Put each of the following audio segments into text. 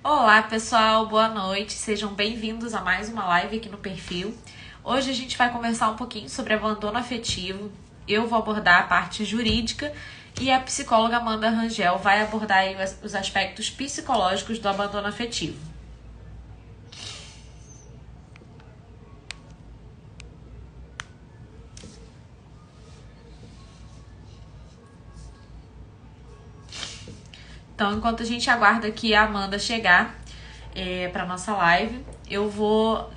Olá pessoal, boa noite, sejam bem-vindos a mais uma live aqui no perfil. Hoje a gente vai conversar um pouquinho sobre abandono afetivo. Eu vou abordar a parte jurídica e a psicóloga Amanda Rangel vai abordar aí os aspectos psicológicos do abandono afetivo. Então, enquanto a gente aguarda aqui a Amanda chegar para nossa live, eu vou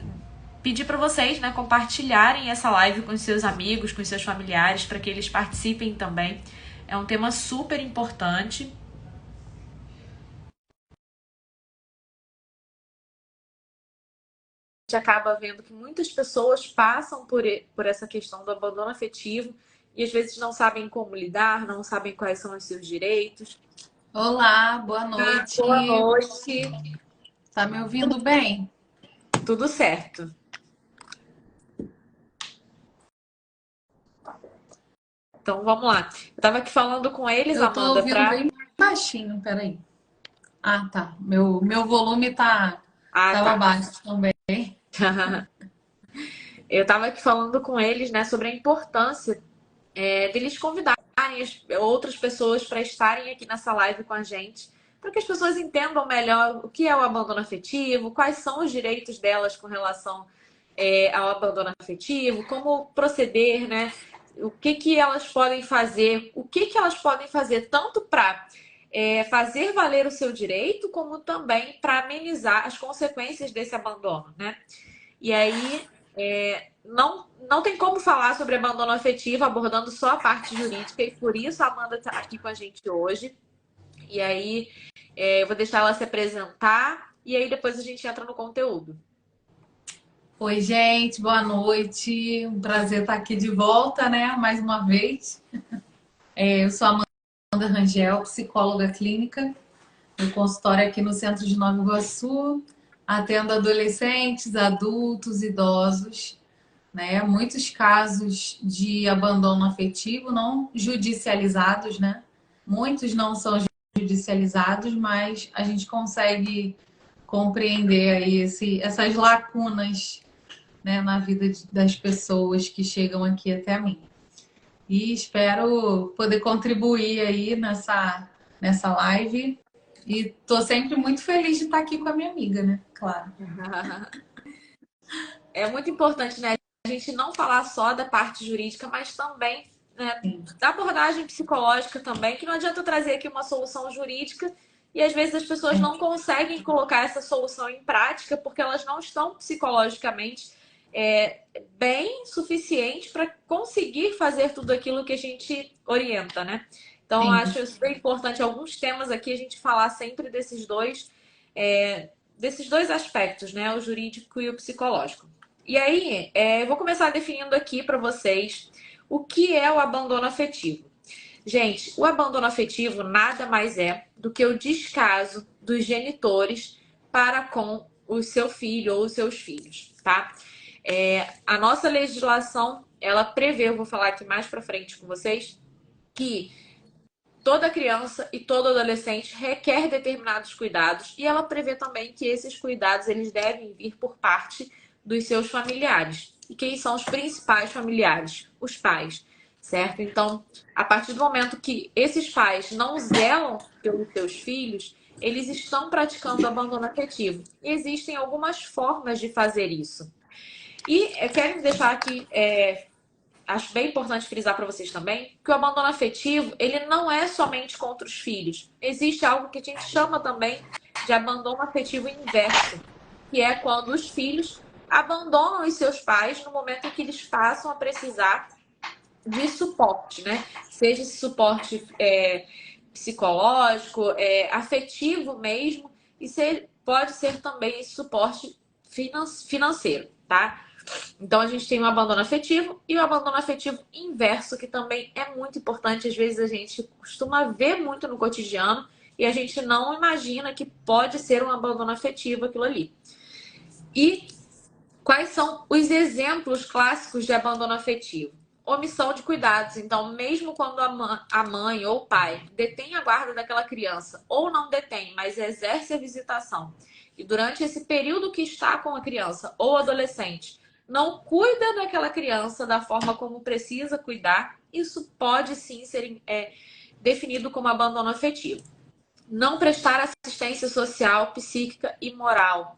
pedir para vocês, né, compartilharem essa live com seus amigos, com seus familiares, para que eles participem também. É um tema super importante. A gente acaba vendo que muitas pessoas passam por essa questão do abandono afetivo e às vezes não sabem como lidar, não sabem quais são os seus direitos. Olá, boa noite. Boa noite. Tá me ouvindo bem? Tudo certo. Então vamos lá. Eu tava aqui falando com eles, Eu tô Amanda, ouvindo bem baixinho, peraí. Ah, tá. Meu volume tava tá. baixo também. Eu tava aqui falando com eles, né, sobre a importância deles convidarem outras pessoas para estarem aqui nessa live com a gente, para que as pessoas entendam melhor o que é o abandono afetivo, quais são os direitos delas com relação ao abandono afetivo, como proceder, né? O que elas podem fazer, o que elas podem fazer tanto para fazer valer o seu direito, como também para amenizar as consequências desse abandono, né? E aí, não tem como falar sobre abandono afetivo abordando só a parte jurídica, e por isso a Amanda está aqui com a gente hoje. E aí, eu vou deixar ela se apresentar e aí depois a gente entra no conteúdo. Oi, gente, boa noite. Um prazer estar aqui de volta, né? Mais uma vez. Eu sou a Amanda Rangel, psicóloga clínica, no consultório aqui no centro de Nova Iguaçu. Atendo adolescentes, adultos, idosos, né? Muitos casos de abandono afetivo não judicializados, né? Muitos não são judicializados, mas a gente consegue compreender aí essas lacunas, né, na vida das pessoas que chegam aqui até mim. E espero poder contribuir aí nessa live. E tô sempre muito feliz de estar aqui com a minha amiga, né? Claro. É muito importante, né, a gente não falar só da parte jurídica, mas também, né, da abordagem psicológica também, que não adianta eu trazer aqui uma solução jurídica e às vezes as pessoas não conseguem colocar essa solução em prática porque elas não estão psicologicamente bem suficiente para conseguir fazer tudo aquilo que a gente orienta, né? Então, eu Sim. acho super importante alguns temas aqui a gente falar sempre desses dois aspectos, né? O jurídico e o psicológico. E aí, eu vou começar definindo aqui para vocês o que é o abandono afetivo. Gente, o abandono afetivo nada mais é do que o descaso dos genitores para com o seu filho ou os seus filhos, tá? A nossa legislação, ela prevê, eu vou falar aqui mais para frente com vocês, que toda criança e todo adolescente requer determinados cuidados e ela prevê também que esses cuidados eles devem vir por parte dos seus familiares. E quem são os principais familiares? Os pais, certo? Então, a partir do momento que esses pais não zelam pelos seus filhos, eles estão praticando abandono afetivo. E existem algumas formas de fazer isso. E eu quero deixar aqui acho bem importante frisar para vocês também que o abandono afetivo, ele não é somente contra os filhos. Existe algo que a gente chama também de abandono afetivo inverso, que é quando os filhos abandonam os seus pais no momento em que eles passam a precisar de suporte, né? Seja esse suporte psicológico, afetivo mesmo, e pode ser também esse suporte financeiro, tá? Então a gente tem o abandono afetivo e o abandono afetivo inverso, que também é muito importante. Às vezes a gente costuma ver muito no cotidiano e a gente não imagina que pode ser um abandono afetivo aquilo ali. E quais são os exemplos clássicos de abandono afetivo? omissão de cuidados. Então, mesmo quando a mãe ou o pai detém a guarda daquela criança, ou não detém, mas exerce a visitação, e durante esse período que está com a criança ou adolescente, não cuida daquela criança da forma como precisa cuidar, isso pode sim ser definido como abandono afetivo. Não prestar assistência social, psíquica e moral.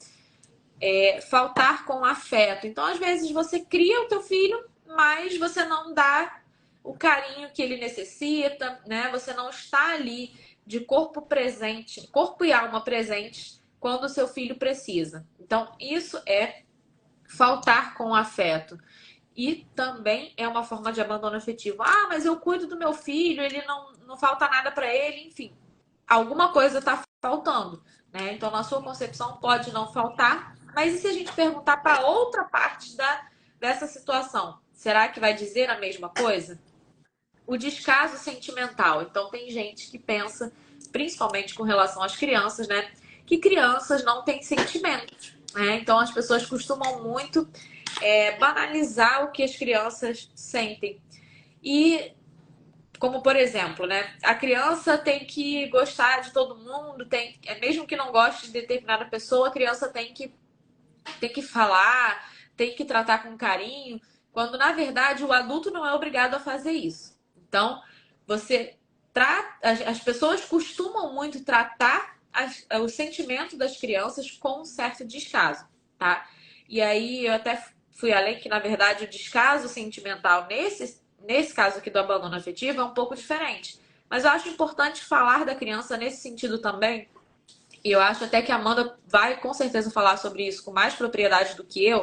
Faltar com afeto. Então, às vezes, você cria o teu filho, mas você não dá o carinho que ele necessita, né? Você não está ali de corpo presente, corpo e alma presentes, quando o seu filho precisa. Então, isso é faltar com afeto. E também é uma forma de abandono afetivo. Ah, mas eu cuido do meu filho, ele não falta nada para ele, enfim. Alguma coisa está faltando, né? Então, na sua concepção, pode não faltar, mas e se a gente perguntar para outra parte dessa situação? Será que vai dizer a mesma coisa? O descaso sentimental. Então, tem gente que pensa, principalmente com relação às crianças, né? Que crianças não têm sentimentos, né? Então, as pessoas costumam muito banalizar o que as crianças sentem. E, como por exemplo, né? A criança tem que gostar de todo mundo, mesmo que não goste de determinada pessoa, a criança tem que falar, tem que tratar com carinho, quando na verdade o adulto não é obrigado a fazer isso. Então, as pessoas costumam muito tratar o sentimento das crianças com um certo descaso, tá? E aí eu até fui além que, na verdade, o descaso sentimental nesse caso aqui do abandono afetivo é um pouco diferente. Mas eu acho importante falar da criança nesse sentido também, e eu acho até que a Amanda vai com certeza falar sobre isso com mais propriedade do que eu,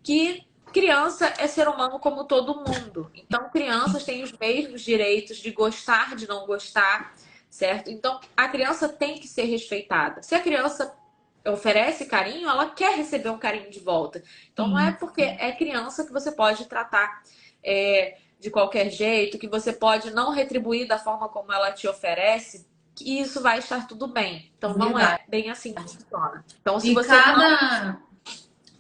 que criança é ser humano como todo mundo. Então, crianças têm os mesmos direitos de gostar, de não gostar, certo? Então, a criança tem que ser respeitada. Se a criança oferece carinho, ela quer receber um carinho de volta. Então, não é porque é criança que você pode tratar de qualquer jeito, que você pode não retribuir da forma como ela te oferece, que isso vai estar tudo bem. Então, não é bem assim que funciona. Então, se E você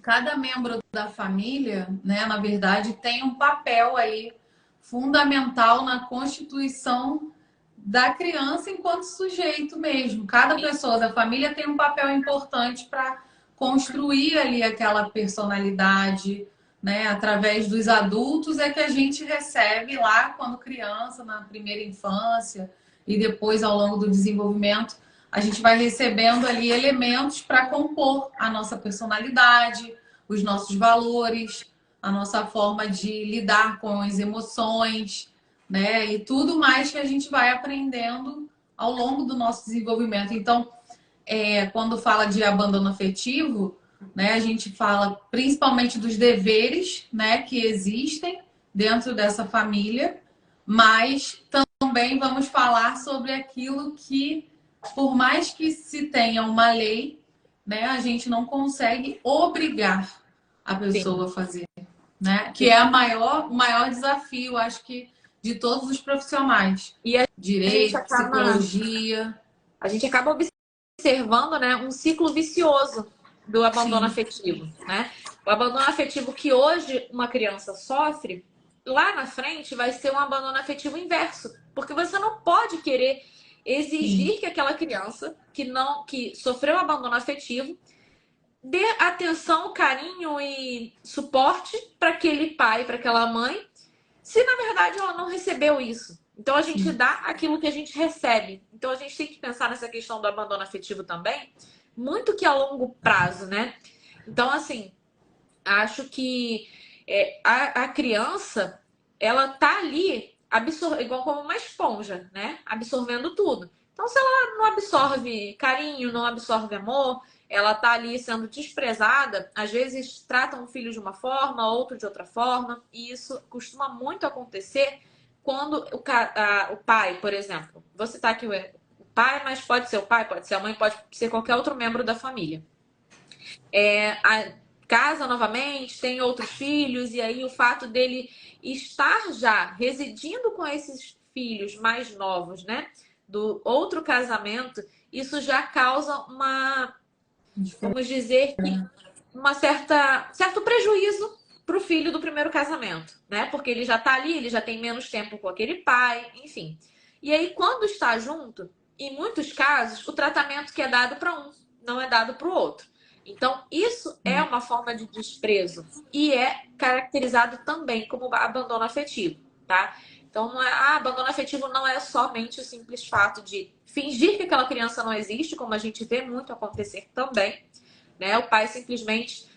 cada membro da família, né, na verdade, tem um papel aí fundamental na constituição da criança enquanto sujeito mesmo. Cada pessoa da família tem um papel importante para construir ali aquela personalidade, né? Através dos adultos é que a gente recebe lá quando criança, na primeira infância e depois ao longo do desenvolvimento, a gente vai recebendo ali elementos para compor a nossa personalidade, os nossos valores, a nossa forma de lidar com as emoções, né? E tudo mais que a gente vai aprendendo ao longo do nosso desenvolvimento. Então, quando fala de abandono afetivo, né, a gente fala principalmente dos deveres, né, que existem dentro dessa família, mas também vamos falar sobre aquilo que, por mais que se tenha uma lei, né, a gente não consegue obrigar a pessoa a fazer, né? Que é o maior desafio, acho que, de todos os profissionais. E Direito, psicologia. A gente acaba observando, né, um ciclo vicioso do abandono afetivo, né? O abandono afetivo que hoje uma criança sofre, lá na frente vai ser um abandono afetivo inverso, porque você não pode querer exigir que aquela criança que sofreu abandono afetivo dê atenção, carinho e suporte para aquele pai, para aquela mãe, se na verdade ela não recebeu isso. Então a gente dá aquilo que a gente recebe. Então a gente tem que pensar nessa questão do abandono afetivo também, muito que a longo prazo, né? Então, assim, acho que a criança, ela tá ali igual como uma esponja, né? Absorvendo tudo. Então, se ela não absorve carinho, não absorve amor, ela tá ali sendo desprezada, às vezes tratam o filho de uma forma, outro de outra forma, e isso costuma muito acontecer quando o pai, por exemplo, vou citar aqui o pai, mas pode ser o pai, pode ser a mãe, pode ser qualquer outro membro da família. Casa novamente, tem outros filhos, e aí o fato dele estar já residindo com esses filhos mais novos, né? Do outro casamento, isso já causa vamos dizer que certo prejuízo pro filho do primeiro casamento, né? Porque ele já tá ali, ele já tem menos tempo com aquele pai, enfim. E aí, quando está junto, em muitos casos, o tratamento que é dado para um não é dado para o outro. Então, isso é uma forma de desprezo e é caracterizado também como abandono afetivo, tá? Então, não é, abandono afetivo não é somente o simples fato de fingir que aquela criança não existe, como a gente vê muito acontecer também, né? O pai simplesmente,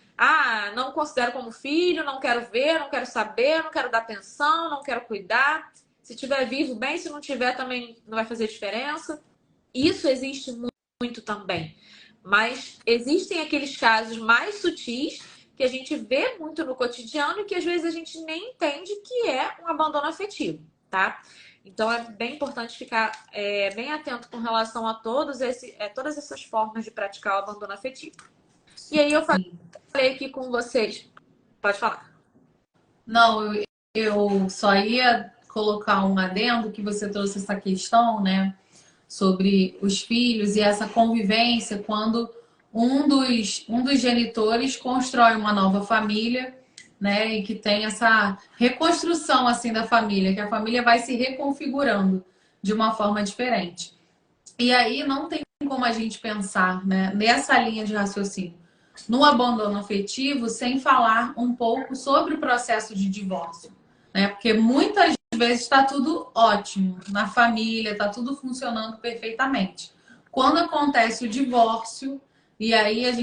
não considero como filho, não quero ver, não quero saber, não quero dar atenção, não quero cuidar. Se tiver vivo, bem, se não tiver, também não vai fazer diferença. Isso existe muito também. Mas existem aqueles casos mais sutis que a gente vê muito no cotidiano e que às vezes a gente nem entende que é um abandono afetivo, tá? Então é bem importante ficar bem atento com relação a todas essas formas de praticar o abandono afetivo. E aí eu falei aqui com vocês. Pode falar. Não, eu só ia colocar um adendo que você trouxe essa questão, né, sobre os filhos e essa convivência quando um dos genitores constrói uma nova família, né, e que tem essa reconstrução assim da família, que a família vai se reconfigurando de uma forma diferente. E aí não tem como a gente pensar, né, nessa linha de raciocínio, no abandono afetivo, sem falar um pouco sobre o processo de divórcio, né? Porque muitas vezes está tudo ótimo na família, está tudo funcionando perfeitamente. Quando acontece o divórcio, e aí a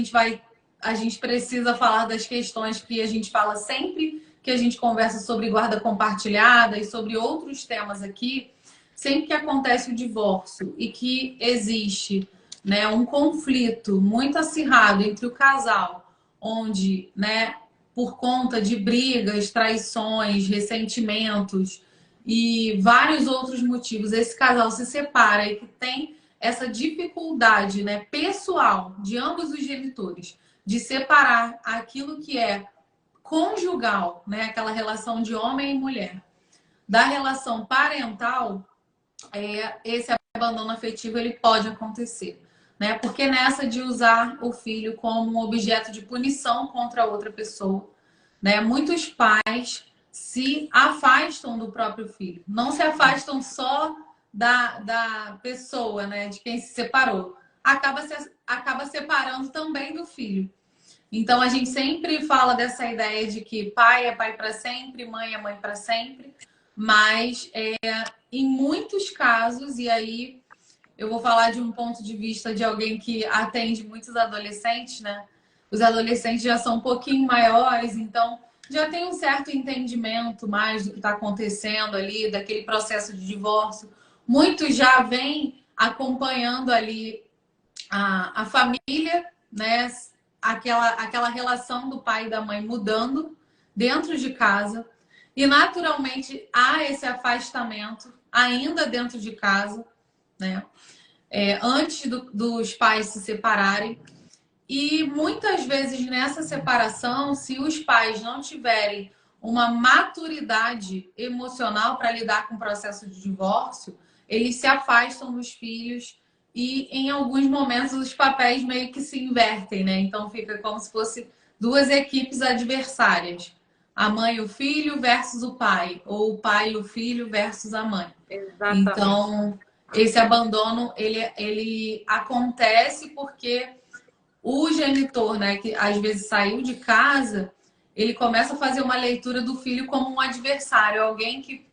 gente precisa falar das questões que a gente fala sempre que a gente conversa sobre guarda compartilhada e sobre outros temas aqui, sempre que acontece o divórcio e que existe, né, um conflito muito acirrado entre o casal, onde, né, por conta de brigas, traições, ressentimentos e vários outros motivos, esse casal se separa e que tem essa dificuldade, né, pessoal de ambos os genitores de separar aquilo que é conjugal, né, aquela relação de homem e mulher, da relação parental, esse abandono afetivo ele pode acontecer, né? Porque nessa de usar o filho como um objeto de punição contra outra pessoa, né? Muitos pais se afastam do próprio filho, não se afastam só da pessoa, né? De quem se separou, acaba separando também do filho. Então a gente sempre fala dessa ideia de que pai é pai para sempre, mãe é mãe para sempre, mas em muitos casos, e aí eu vou falar de um ponto de vista de alguém que atende muitos adolescentes, né? Os adolescentes já são um pouquinho maiores, então já tem um certo entendimento mais do que está acontecendo ali, daquele processo de divórcio. Muitos já vêm acompanhando ali a família, né? Aquela relação do pai e da mãe mudando dentro de casa. E naturalmente há esse afastamento ainda dentro de casa, né? Antes dos pais se separarem. E muitas vezes nessa separação, se os pais não tiverem uma maturidade emocional para lidar com o processo de divórcio, eles se afastam dos filhos e em alguns momentos os papéis meio que se invertem, né? Então fica como se fosse duas equipes adversárias. A mãe e o filho versus o pai, ou o pai e o filho versus a mãe. Exatamente. Então, esse abandono, ele acontece porque o genitor, né, que às vezes saiu de casa, ele começa a fazer uma leitura do filho como um adversário, alguém que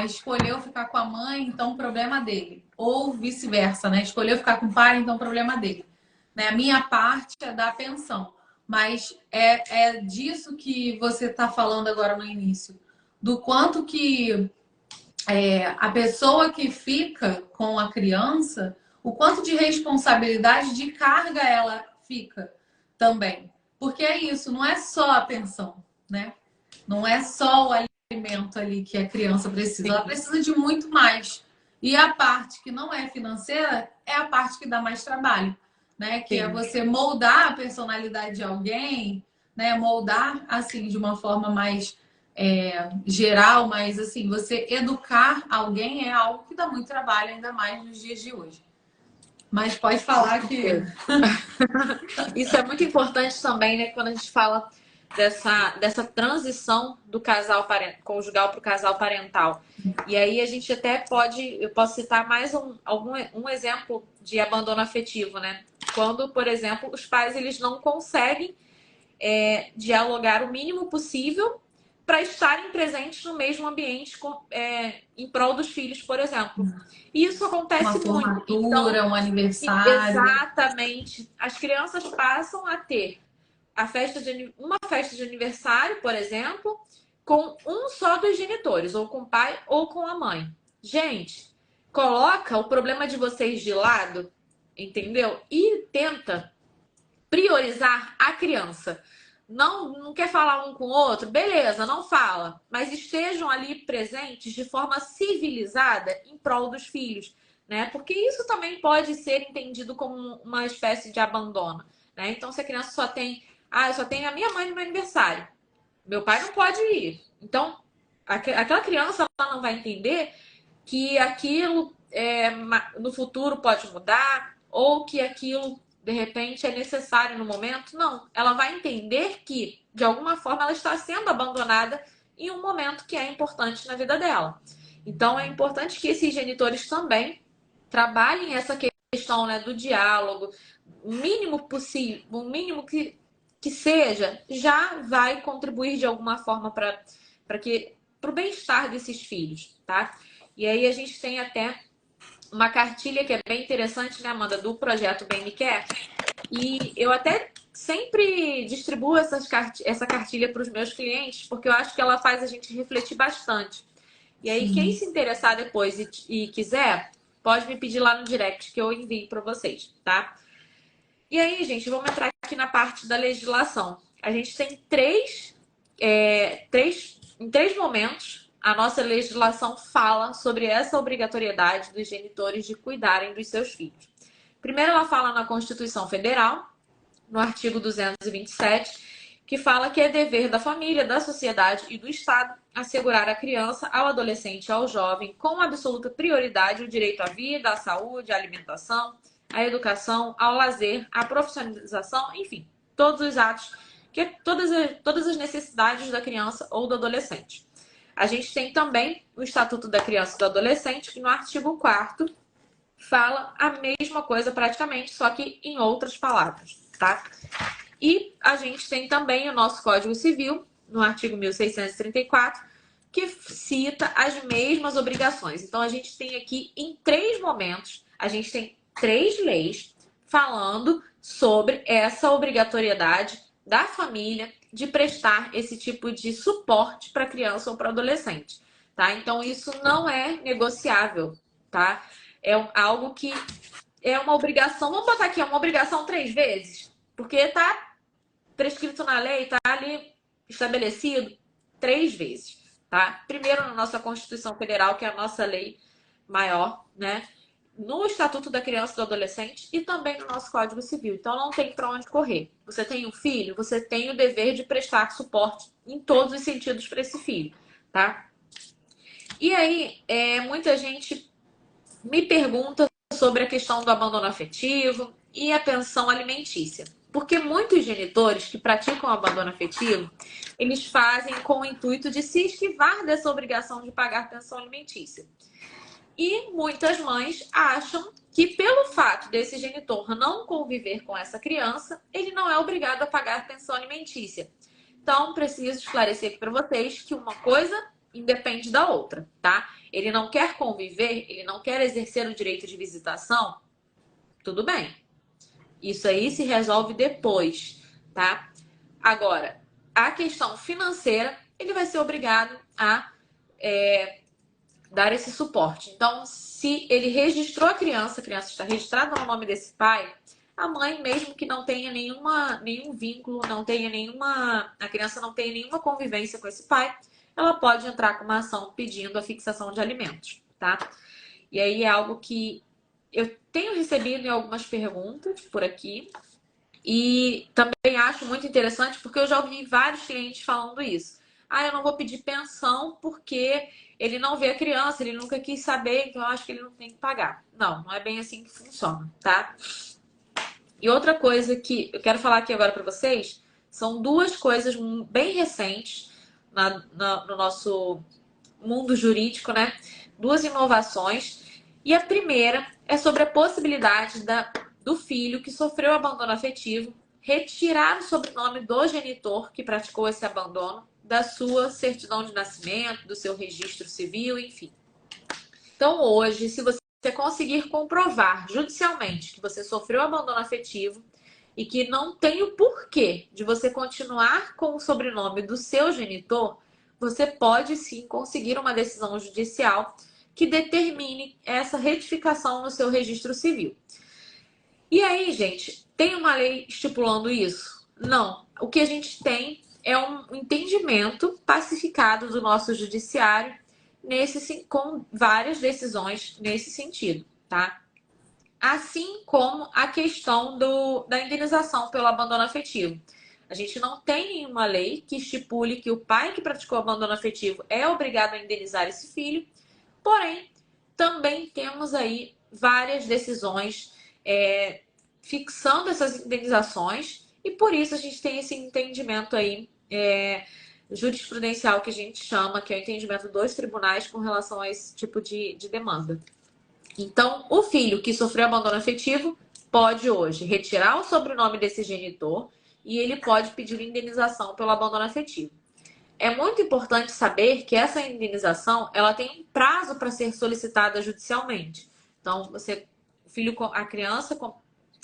escolheu ficar com a mãe, então o problema dele. Ou vice-versa, né? Escolheu ficar com o pai, então o problema dele. Né? A minha parte é dar pensão. Mas é disso que você está falando agora no início. Do quanto que a pessoa que fica com a criança, o quanto de responsabilidade, de carga ela fica também. Porque é isso, não é só a pensão, né? Não é só o alimento ali que a criança precisa. Ela precisa de muito mais. E a parte que não é financeira é a parte que dá mais trabalho, né? Que é você moldar a personalidade de alguém, né? Moldar, assim, de uma forma mais geral, mas assim, você educar alguém é algo que dá muito trabalho, ainda mais nos dias de hoje. Mas pode falar que... Isso é muito importante também, né? Quando a gente fala dessa transição do casal conjugal para o casal parental. E aí a gente até eu posso citar mais um exemplo de abandono afetivo, né? Quando, por exemplo, os pais eles não conseguem dialogar o mínimo possível para estarem presentes no mesmo ambiente em prol dos filhos, por exemplo. E isso acontece uma muito. formatura, Então, um aniversário. exatamente. As crianças passam a ter uma festa de aniversário, por exemplo, com um só dos genitores, ou com o pai ou com a mãe. Gente, coloca o problema de vocês de lado, entendeu? E tenta priorizar a criança. Não quer falar um com o outro? Beleza, não fala. Mas estejam ali presentes de forma civilizada em prol dos filhos, né? Porque isso também pode ser entendido como uma espécie de abandono, né? Então, se a criança eu só tenho a minha mãe no meu aniversário, meu pai não pode ir. Então, aquela criança ela não vai entender que aquilo no futuro pode mudar ou que aquilo de repente é necessário no momento. Não, ela vai entender que de alguma forma ela está sendo abandonada em um momento que é importante na vida dela. Então é importante que esses genitores também trabalhem essa questão, né, do diálogo, o mínimo possível, o mínimo que seja, já vai contribuir de alguma forma para o bem-estar desses filhos, tá? E aí a gente tem até uma cartilha que é bem interessante, né, Amanda, do projeto Bem Me Quer. E eu até sempre distribuo essa cartilha para os meus clientes, porque eu acho que ela faz a gente refletir bastante. E aí, quem se interessar depois e quiser, pode me pedir lá no direct que eu envio para vocês, tá? E aí, gente, vamos entrar aqui na parte da legislação. A gente tem em três momentos, a nossa legislação fala sobre essa obrigatoriedade dos genitores de cuidarem dos seus filhos. Primeiro, ela fala na Constituição Federal, no artigo 227, que fala que é dever da família, da sociedade e do Estado assegurar à criança, ao adolescente e ao jovem, com absoluta prioridade, o direito à vida, à saúde, à alimentação, à educação, ao lazer, à profissionalização, enfim, todos os atos, todas as necessidades da criança ou do adolescente. A gente tem também o Estatuto da Criança e do Adolescente, que no artigo 4º fala a mesma coisa praticamente, só que em outras palavras, tá? E a gente tem também o nosso Código Civil, no artigo 1634, que cita as mesmas obrigações. Então, a gente tem aqui, em três momentos, a gente tem três leis falando sobre essa obrigatoriedade da família de prestar esse tipo de suporte para criança ou para adolescente, tá? Então, isso não é negociável, tá? É algo que é uma obrigação. Vamos botar aqui, é uma obrigação 3 vezes, porque tá prescrito na lei, tá ali estabelecido 3 vezes, tá? Primeiro na nossa Constituição Federal, que é a nossa lei maior, né? No Estatuto da Criança e do Adolescente e também no nosso Código Civil. Então não tem para onde correr. Você tem um filho, você tem o dever de prestar suporte em todos os sentidos para esse filho, tá? E aí, muita gente me pergunta sobre a questão do abandono afetivo e a pensão alimentícia. Porque muitos genitores que praticam abandono afetivo, eles fazem com o intuito de se esquivar dessa obrigação de pagar pensão alimentícia. E muitas mães acham que pelo fato desse genitor não conviver com essa criança, ele não é obrigado a pagar pensão alimentícia. Então, preciso esclarecer aqui para vocês que uma coisa independe da outra, tá? Ele não quer conviver, ele não quer exercer o direito de visitação, tudo bem. Isso aí se resolve depois, tá? Agora, a questão financeira, ele vai ser obrigado a dar esse suporte. Então, se ele registrou a criança está registrada no nome desse pai, a mãe, mesmo que não tenha nenhum vínculo, a criança não tenha nenhuma convivência com esse pai, ela pode entrar com uma ação pedindo a fixação de alimentos, tá? E aí é algo que eu tenho recebido em algumas perguntas por aqui e também acho muito interessante porque eu já ouvi vários clientes falando isso. Ah, eu não vou pedir pensão porque ele não vê a criança, ele nunca quis saber, então eu acho que ele não tem que pagar. Não, não é bem assim que funciona, tá? E outra coisa que eu quero falar aqui agora para vocês São duas coisas bem recentes no nosso mundo jurídico, né? Duas inovações. E a primeira é sobre a possibilidade do filho que sofreu abandono afetivo retirar o sobrenome do genitor que praticou esse abandono da sua certidão de nascimento, do seu registro civil, enfim. Então, hoje, se você conseguir comprovar judicialmente que você sofreu abandono afetivo e que não tem o porquê de você continuar com o sobrenome do seu genitor, você pode sim conseguir uma decisão judicial que determine essa retificação no seu registro civil. E aí, gente, tem uma lei estipulando isso? Não. O que a gente tem é um entendimento pacificado do nosso judiciário com várias decisões nesse sentido, tá? Assim como a questão da indenização pelo abandono afetivo. A gente não tem nenhuma lei que estipule que o pai que praticou abandono afetivo é obrigado a indenizar esse filho, porém, também temos aí várias decisões fixando essas indenizações e por isso a gente tem esse entendimento aí jurisprudencial que a gente chama, que é o entendimento dos tribunais com relação a esse tipo de demanda. Então, o filho que sofreu abandono afetivo pode hoje retirar o sobrenome desse genitor e ele pode pedir indenização pelo abandono afetivo. É muito importante saber que essa indenização ela tem um prazo para ser solicitada judicialmente. Então,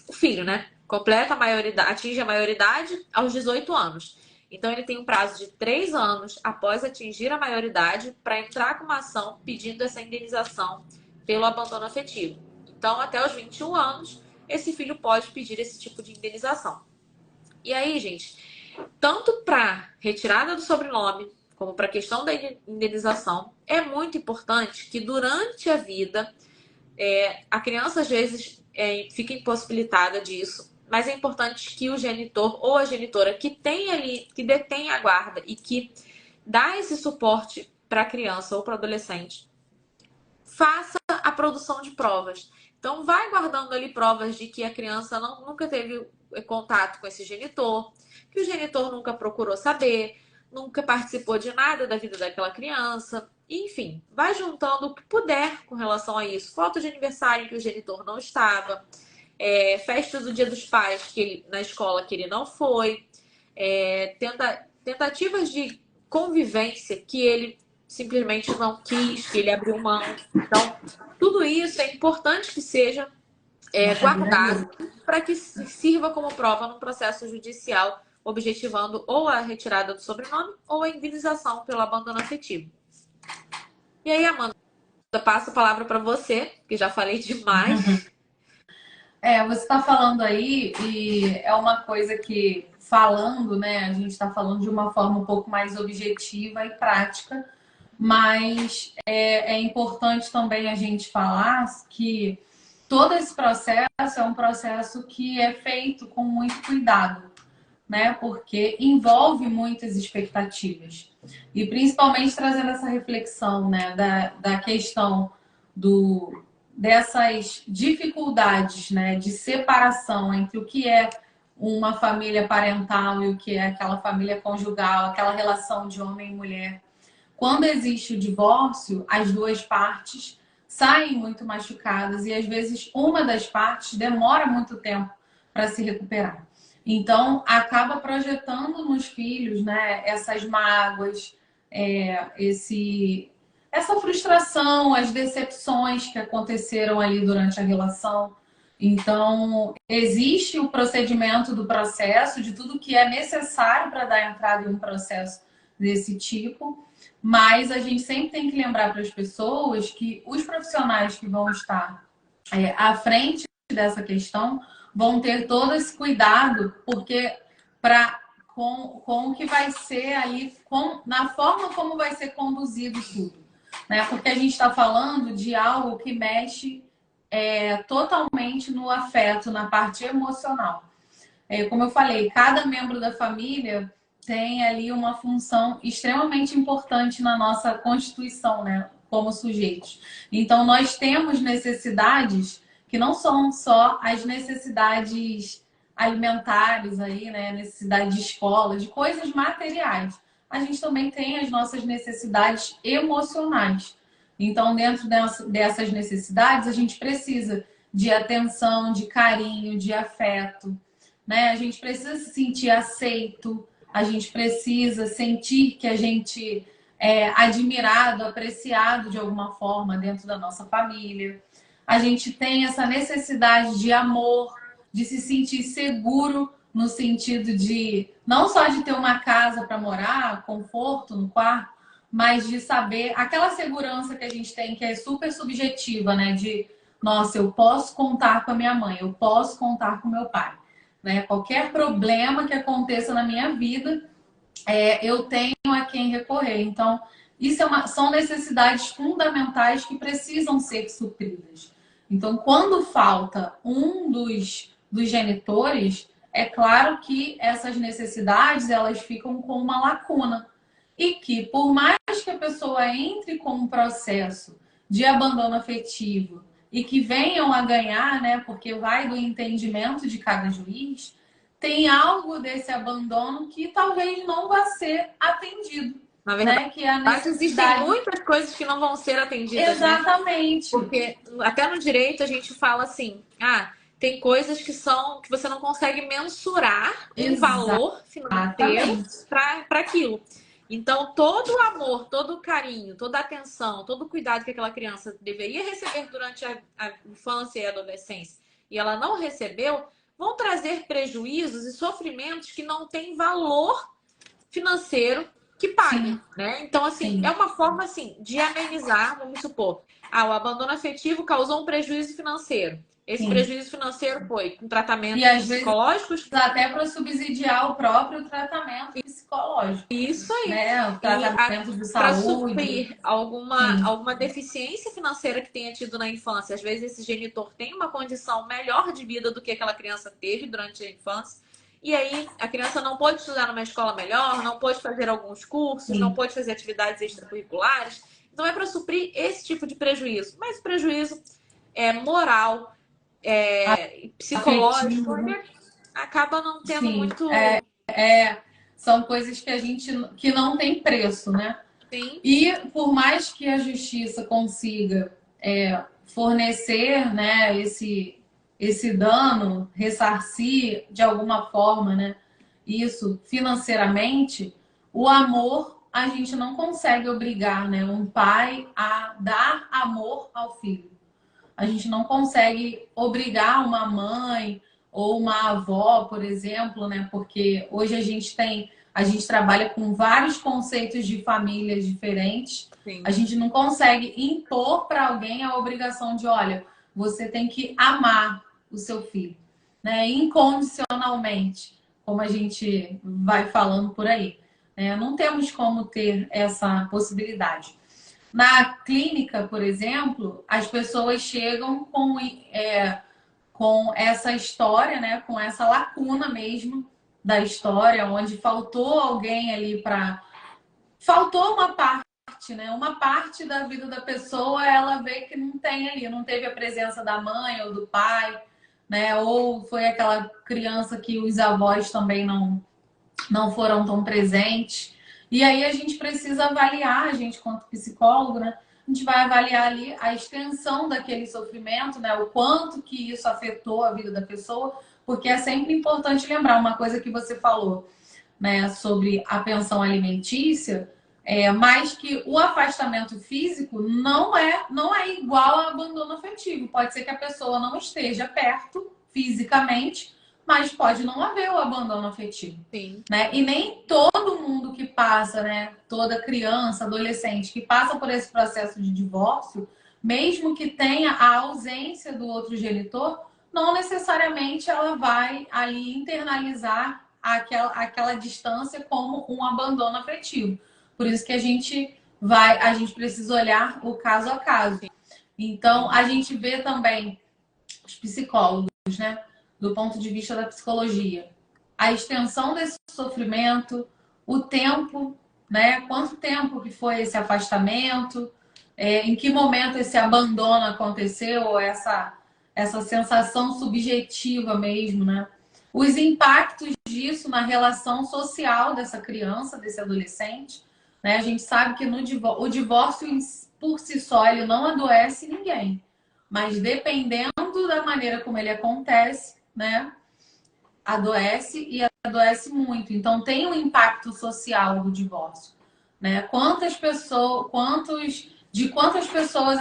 o filho, né, completa a maioridade, atinge a maioridade aos 18 anos. Então, ele tem um prazo de 3 anos após atingir a maioridade para entrar com uma ação pedindo essa indenização pelo abandono afetivo. Então, até os 21 anos, esse filho pode pedir esse tipo de indenização. E aí, gente, tanto para retirada do sobrenome, como para a questão da indenização, é muito importante que durante a vida a criança às vezes fica impossibilitada disso, mas é importante que o genitor ou a genitora que detém a guarda e que dá esse suporte para a criança ou para o adolescente, faça a produção de provas. Então, vai guardando ali provas de que a criança nunca teve contato com esse genitor, que o genitor nunca procurou saber, nunca participou de nada da vida daquela criança. Enfim, vai juntando o que puder com relação a isso. Foto de aniversário que o genitor não estava, festa do Dia dos Pais na escola que ele não foi, tentativas de convivência que ele simplesmente não quis, que ele abriu mão. Então, tudo isso é importante que seja guardado para que sirva como prova no processo judicial, objetivando ou a retirada do sobrenome ou a indenização pelo abandono afetivo. E aí, Amanda, eu passo a palavra para você, que já falei demais. Você está falando aí, e é uma coisa que, falando, né, a gente está falando de uma forma um pouco mais objetiva e prática, mas é importante também a gente falar que todo esse processo é um processo que é feito com muito cuidado, né? Porque envolve muitas expectativas. E principalmente trazendo essa reflexão, né, da questão dessas dificuldades, né, de separação entre o que é uma família parental e o que é aquela família conjugal, aquela relação de homem e mulher. Quando existe o divórcio, as duas partes saem muito machucadas e às vezes uma das partes demora muito tempo para se recuperar. Então, acaba projetando nos filhos, né, essas mágoas, essa frustração, as decepções que aconteceram ali durante a relação. Então, existe o procedimento do processo, de tudo que é necessário para dar entrada em um processo desse tipo, mas a gente sempre tem que lembrar para as pessoas que os profissionais que vão estar à frente dessa questão vão ter todo esse cuidado, porque com o que vai ser ali, na forma como vai ser conduzido tudo, né? Porque a gente está falando de algo que mexe totalmente no afeto, na parte emocional. Como eu falei, cada membro da família tem ali uma função extremamente importante na nossa Constituição, né? Como sujeitos. Então, nós temos necessidades que não são só as necessidades alimentares aí, né? Necessidade de escola, de coisas materiais. A gente também tem as nossas necessidades emocionais. Então, dentro dessas necessidades, a gente precisa de atenção, de carinho, de afeto, né? A gente precisa se sentir aceito, a gente precisa sentir que a gente é admirado, apreciado de alguma forma dentro da nossa família. A gente tem essa necessidade de amor, de se sentir seguro no sentido de não só de ter uma casa para morar, conforto no quarto, mas de saber aquela segurança que a gente tem, que é super subjetiva, né? De, nossa, eu posso contar com a minha mãe, eu posso contar com meu pai, né? Qualquer problema que aconteça na minha vida, eu tenho a quem recorrer. Então, isso são necessidades fundamentais que precisam ser supridas. Então, quando falta um dos genitores, é claro que essas necessidades elas ficam com uma lacuna. E que, por mais que a pessoa entre com um processo de abandono afetivo e que venham a ganhar, né, porque vai do entendimento de cada juiz, tem algo desse abandono que talvez não vá ser atendido. Na verdade, né? Que é a existem necessidade. muitas coisas que não vão ser atendidas, né? Exatamente. Porque até no direito a gente fala assim, tem coisas que você não consegue mensurar um valor financeiro para aquilo. Então, todo o amor, todo o carinho, toda a atenção, todo o cuidado que aquela criança deveria receber durante a infância e a adolescência, e ela não recebeu, vão trazer prejuízos e sofrimentos que não têm valor financeiro que pague, né? Então, assim, é uma forma, assim, de amenizar, vamos supor, o abandono afetivo causou um prejuízo financeiro. Esse prejuízo financeiro foi com tratamentos psicológicos. Vezes, até para subsidiar o próprio tratamento psicológico. Isso aí. Né? O tratamento de saúde. Para suprir alguma deficiência financeira que tenha tido na infância. Às vezes esse genitor tem uma condição melhor de vida do que aquela criança teve durante a infância. E aí a criança não pode estudar numa escola melhor, não pode fazer alguns cursos, não pode fazer atividades extracurriculares. Então é para suprir esse tipo de prejuízo. Mas o prejuízo moral, psicológico, acaba não tendo muito... São coisas que não tem preço, né? Sim. E por mais que a justiça consiga fornecer, né, esse dano, ressarcir de alguma forma, né, isso financeiramente, o amor a gente não consegue obrigar, né, um pai a dar amor ao filho. A gente não consegue obrigar uma mãe ou uma avó, por exemplo, né, porque hoje a gente trabalha com vários conceitos de famílias diferentes. Sim. A gente não consegue impor para alguém a obrigação de, olha, você tem que amar o seu filho, né? Incondicionalmente, como a gente vai falando por aí. Não temos como ter essa possibilidade. Na clínica, por exemplo, as pessoas chegam com essa história, né? Com essa lacuna mesmo da história, onde faltou alguém ali faltou uma parte, né? Uma parte da vida da pessoa, ela vê que não tem ali, não teve a presença da mãe ou do pai, né? Ou foi aquela criança que os avós também não foram tão presentes. E aí a gente precisa avaliar, a gente quanto psicólogo, né? A gente vai avaliar ali a extensão daquele sofrimento, né? O quanto que isso afetou a vida da pessoa, porque é sempre importante lembrar uma coisa que você falou, né? Sobre a pensão alimentícia, mas que o afastamento físico não é igual ao abandono afetivo. Pode ser que a pessoa não esteja perto fisicamente, mas pode não haver o abandono afetivo. Sim. Né? E nem todo mundo que passa, né? Toda criança, adolescente que passa por esse processo de divórcio, mesmo que tenha a ausência do outro genitor, não necessariamente ela vai ali internalizar aquela distância como um abandono afetivo. Por isso que a gente precisa olhar o caso a caso. Então, a gente vê também os psicólogos, né? Do ponto de vista da psicologia, a extensão desse sofrimento, o tempo, né? Quanto tempo que foi esse afastamento, em que momento esse abandono aconteceu, ou essa sensação subjetiva mesmo, né? os impactos disso na relação social dessa criança, desse adolescente, né? A gente sabe que o divórcio por si só ele não adoece ninguém, mas dependendo da maneira como ele acontece, né? Adoece e adoece muito. Então tem um impacto social do divórcio, né? De quantas pessoas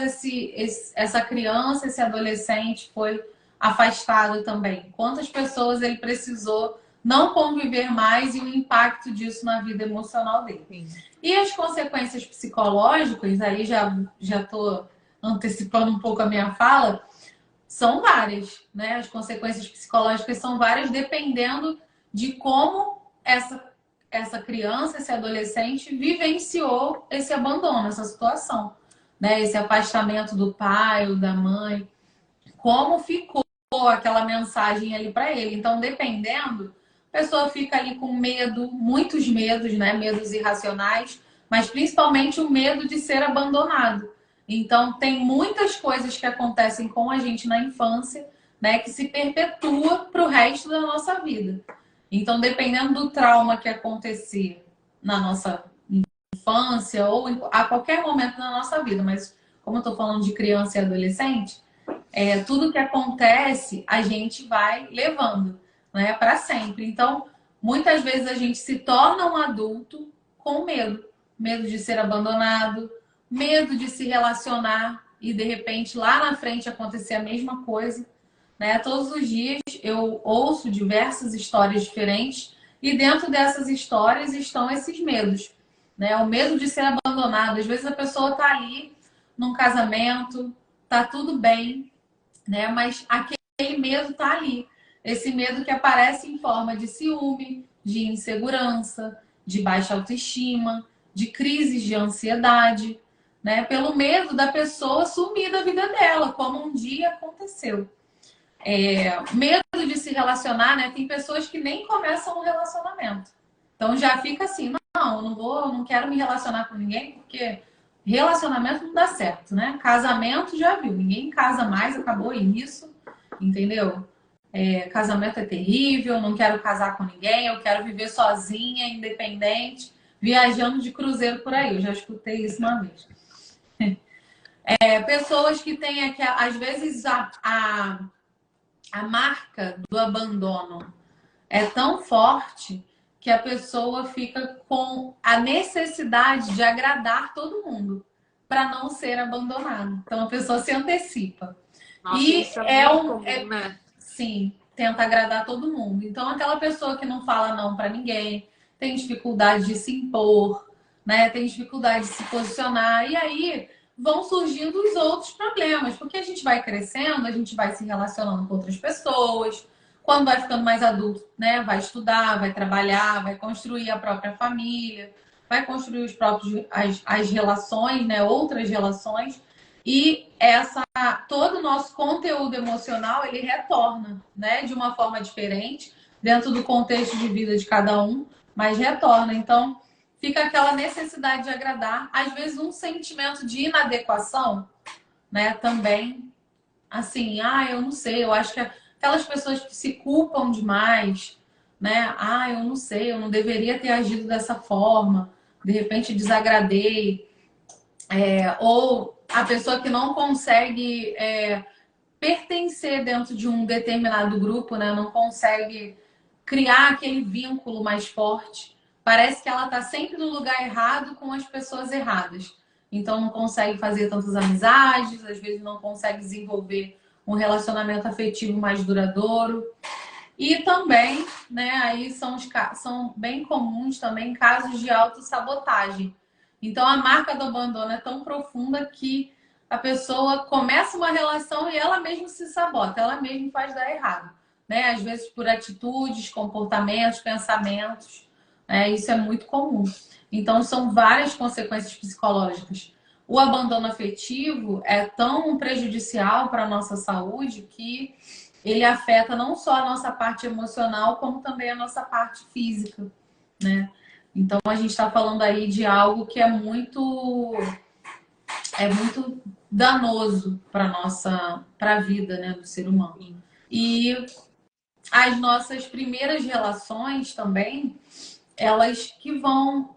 essa criança, esse adolescente foi afastado também? Quantas pessoas ele precisou não conviver mais e o impacto disso na vida emocional dele? Sim. E as consequências psicológicas, aí já estou antecipando um pouco a minha fala, são várias, né? As consequências psicológicas são várias, dependendo de como essa criança, esse adolescente vivenciou esse abandono, essa situação, né? Esse afastamento do pai ou da mãe, como ficou aquela mensagem ali para ele. Então, dependendo, a pessoa fica ali com medo, muitos medos, né? Medos irracionais, mas principalmente o medo de ser abandonado. Então, tem muitas coisas que acontecem com a gente na infância, né, que se perpetua para o resto da nossa vida. Então, dependendo do trauma que acontecer na nossa infância ou a qualquer momento da nossa vida, mas como eu estou falando de criança e adolescente, tudo que acontece a gente vai levando, né, para sempre. Então, muitas vezes a gente se torna um adulto com medo, medo de ser abandonado, medo de se relacionar e de repente lá na frente acontecer a mesma coisa, né? Todos os dias eu ouço diversas histórias diferentes e dentro dessas histórias estão esses medos, né? O medo de ser abandonado. Às vezes a pessoa está ali num casamento, tá tudo bem, né? Mas aquele medo tá ali. Esse medo que aparece em forma de ciúme, de insegurança, de baixa autoestima, de crises de ansiedade, né? Pelo medo da pessoa sumir da vida dela, como um dia aconteceu. Medo de se relacionar, né? Tem pessoas que nem começam um relacionamento. Então já fica assim, não, não quero me relacionar com ninguém, porque relacionamento não dá certo, né? Casamento já viu, ninguém casa mais, acabou isso, entendeu? Casamento é terrível, não quero casar com ninguém, eu quero viver sozinha, independente, viajando de cruzeiro por aí. Eu já escutei isso uma vez. Pessoas que têm aqui, às vezes, a marca do abandono é tão forte que a pessoa fica com a necessidade de agradar todo mundo para não ser abandonada. Então a pessoa se antecipa. Nossa, E isso é muito comum, né? sim, tenta agradar todo mundo. Então aquela pessoa que não fala não para ninguém, tem dificuldade de se impor, né? Tem dificuldade de se posicionar e aí vão surgindo os outros problemas, porque a gente vai crescendo, a gente vai se relacionando com outras pessoas, quando vai ficando mais adulto, né? Vai estudar, vai trabalhar, vai construir a própria família, vai construir as relações, né? Outras relações. E todo o nosso conteúdo emocional, ele retorna, né? De uma forma diferente, dentro do contexto de vida de cada um, mas retorna. Então, fica aquela necessidade de agradar. Às vezes, um sentimento de inadequação, né? Também, assim, eu não sei, eu acho que aquelas pessoas que se culpam demais, né? Eu não sei, eu não deveria ter agido dessa forma, de repente desagradei. Ou a pessoa que não consegue pertencer dentro de um determinado grupo, né? Não consegue criar aquele vínculo mais forte. Parece que ela está sempre no lugar errado com as pessoas erradas. Então não consegue fazer tantas amizades, às vezes não consegue desenvolver um relacionamento afetivo mais duradouro. E também, né, aí são bem comuns também casos de autossabotagem. Então a marca do abandono é tão profunda que a pessoa começa uma relação e ela mesma se sabota, ela mesma faz dar errado, né? Às vezes por atitudes, comportamentos, pensamentos, né? Isso é muito comum. Então são várias consequências psicológicas. O abandono afetivo é tão prejudicial para a nossa saúde que ele afeta não só a nossa parte emocional, como também a nossa parte física, né? Então a gente está falando aí de algo que é muito danoso para a vida, né, do ser humano. Sim. E as nossas primeiras relações também, elas que vão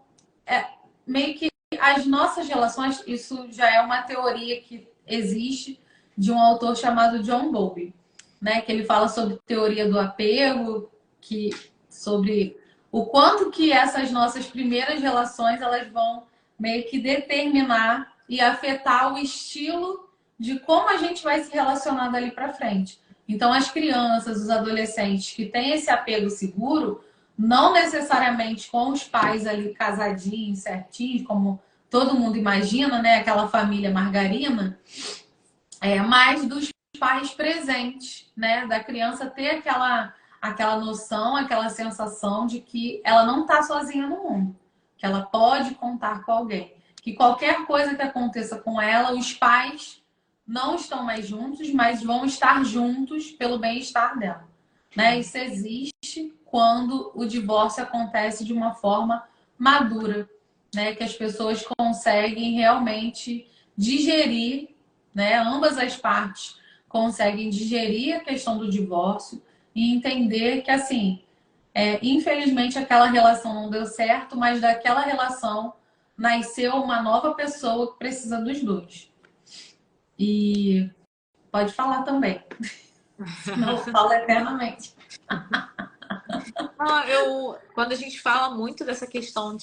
meio que as nossas relações, isso já é uma teoria que existe de um autor chamado John Bowlby, né? Que ele fala sobre teoria do apego, que sobre o quanto que essas nossas primeiras relações elas vão meio que determinar e afetar o estilo de como a gente vai se relacionar dali para frente. Então, as crianças, os adolescentes que têm esse apego seguro, não necessariamente com os pais ali casadinhos, certinhos, como todo mundo imagina, né? Aquela família margarina, mas dos pais presentes, né? Da criança ter aquela noção, aquela sensação de que ela não está sozinha no mundo, que ela pode contar com alguém, que qualquer coisa que aconteça com ela, os pais não estão mais juntos, mas vão estar juntos pelo bem-estar dela, né? Isso existe quando o divórcio acontece de uma forma madura, né? Que as pessoas conseguem realmente digerir, né? Ambas as partes conseguem digerir a questão do divórcio e entender que, assim, infelizmente aquela relação não deu certo, mas daquela relação nasceu uma nova pessoa que precisa dos dois. E pode falar também, senão eu falo eternamente. Quando a gente fala muito dessa questão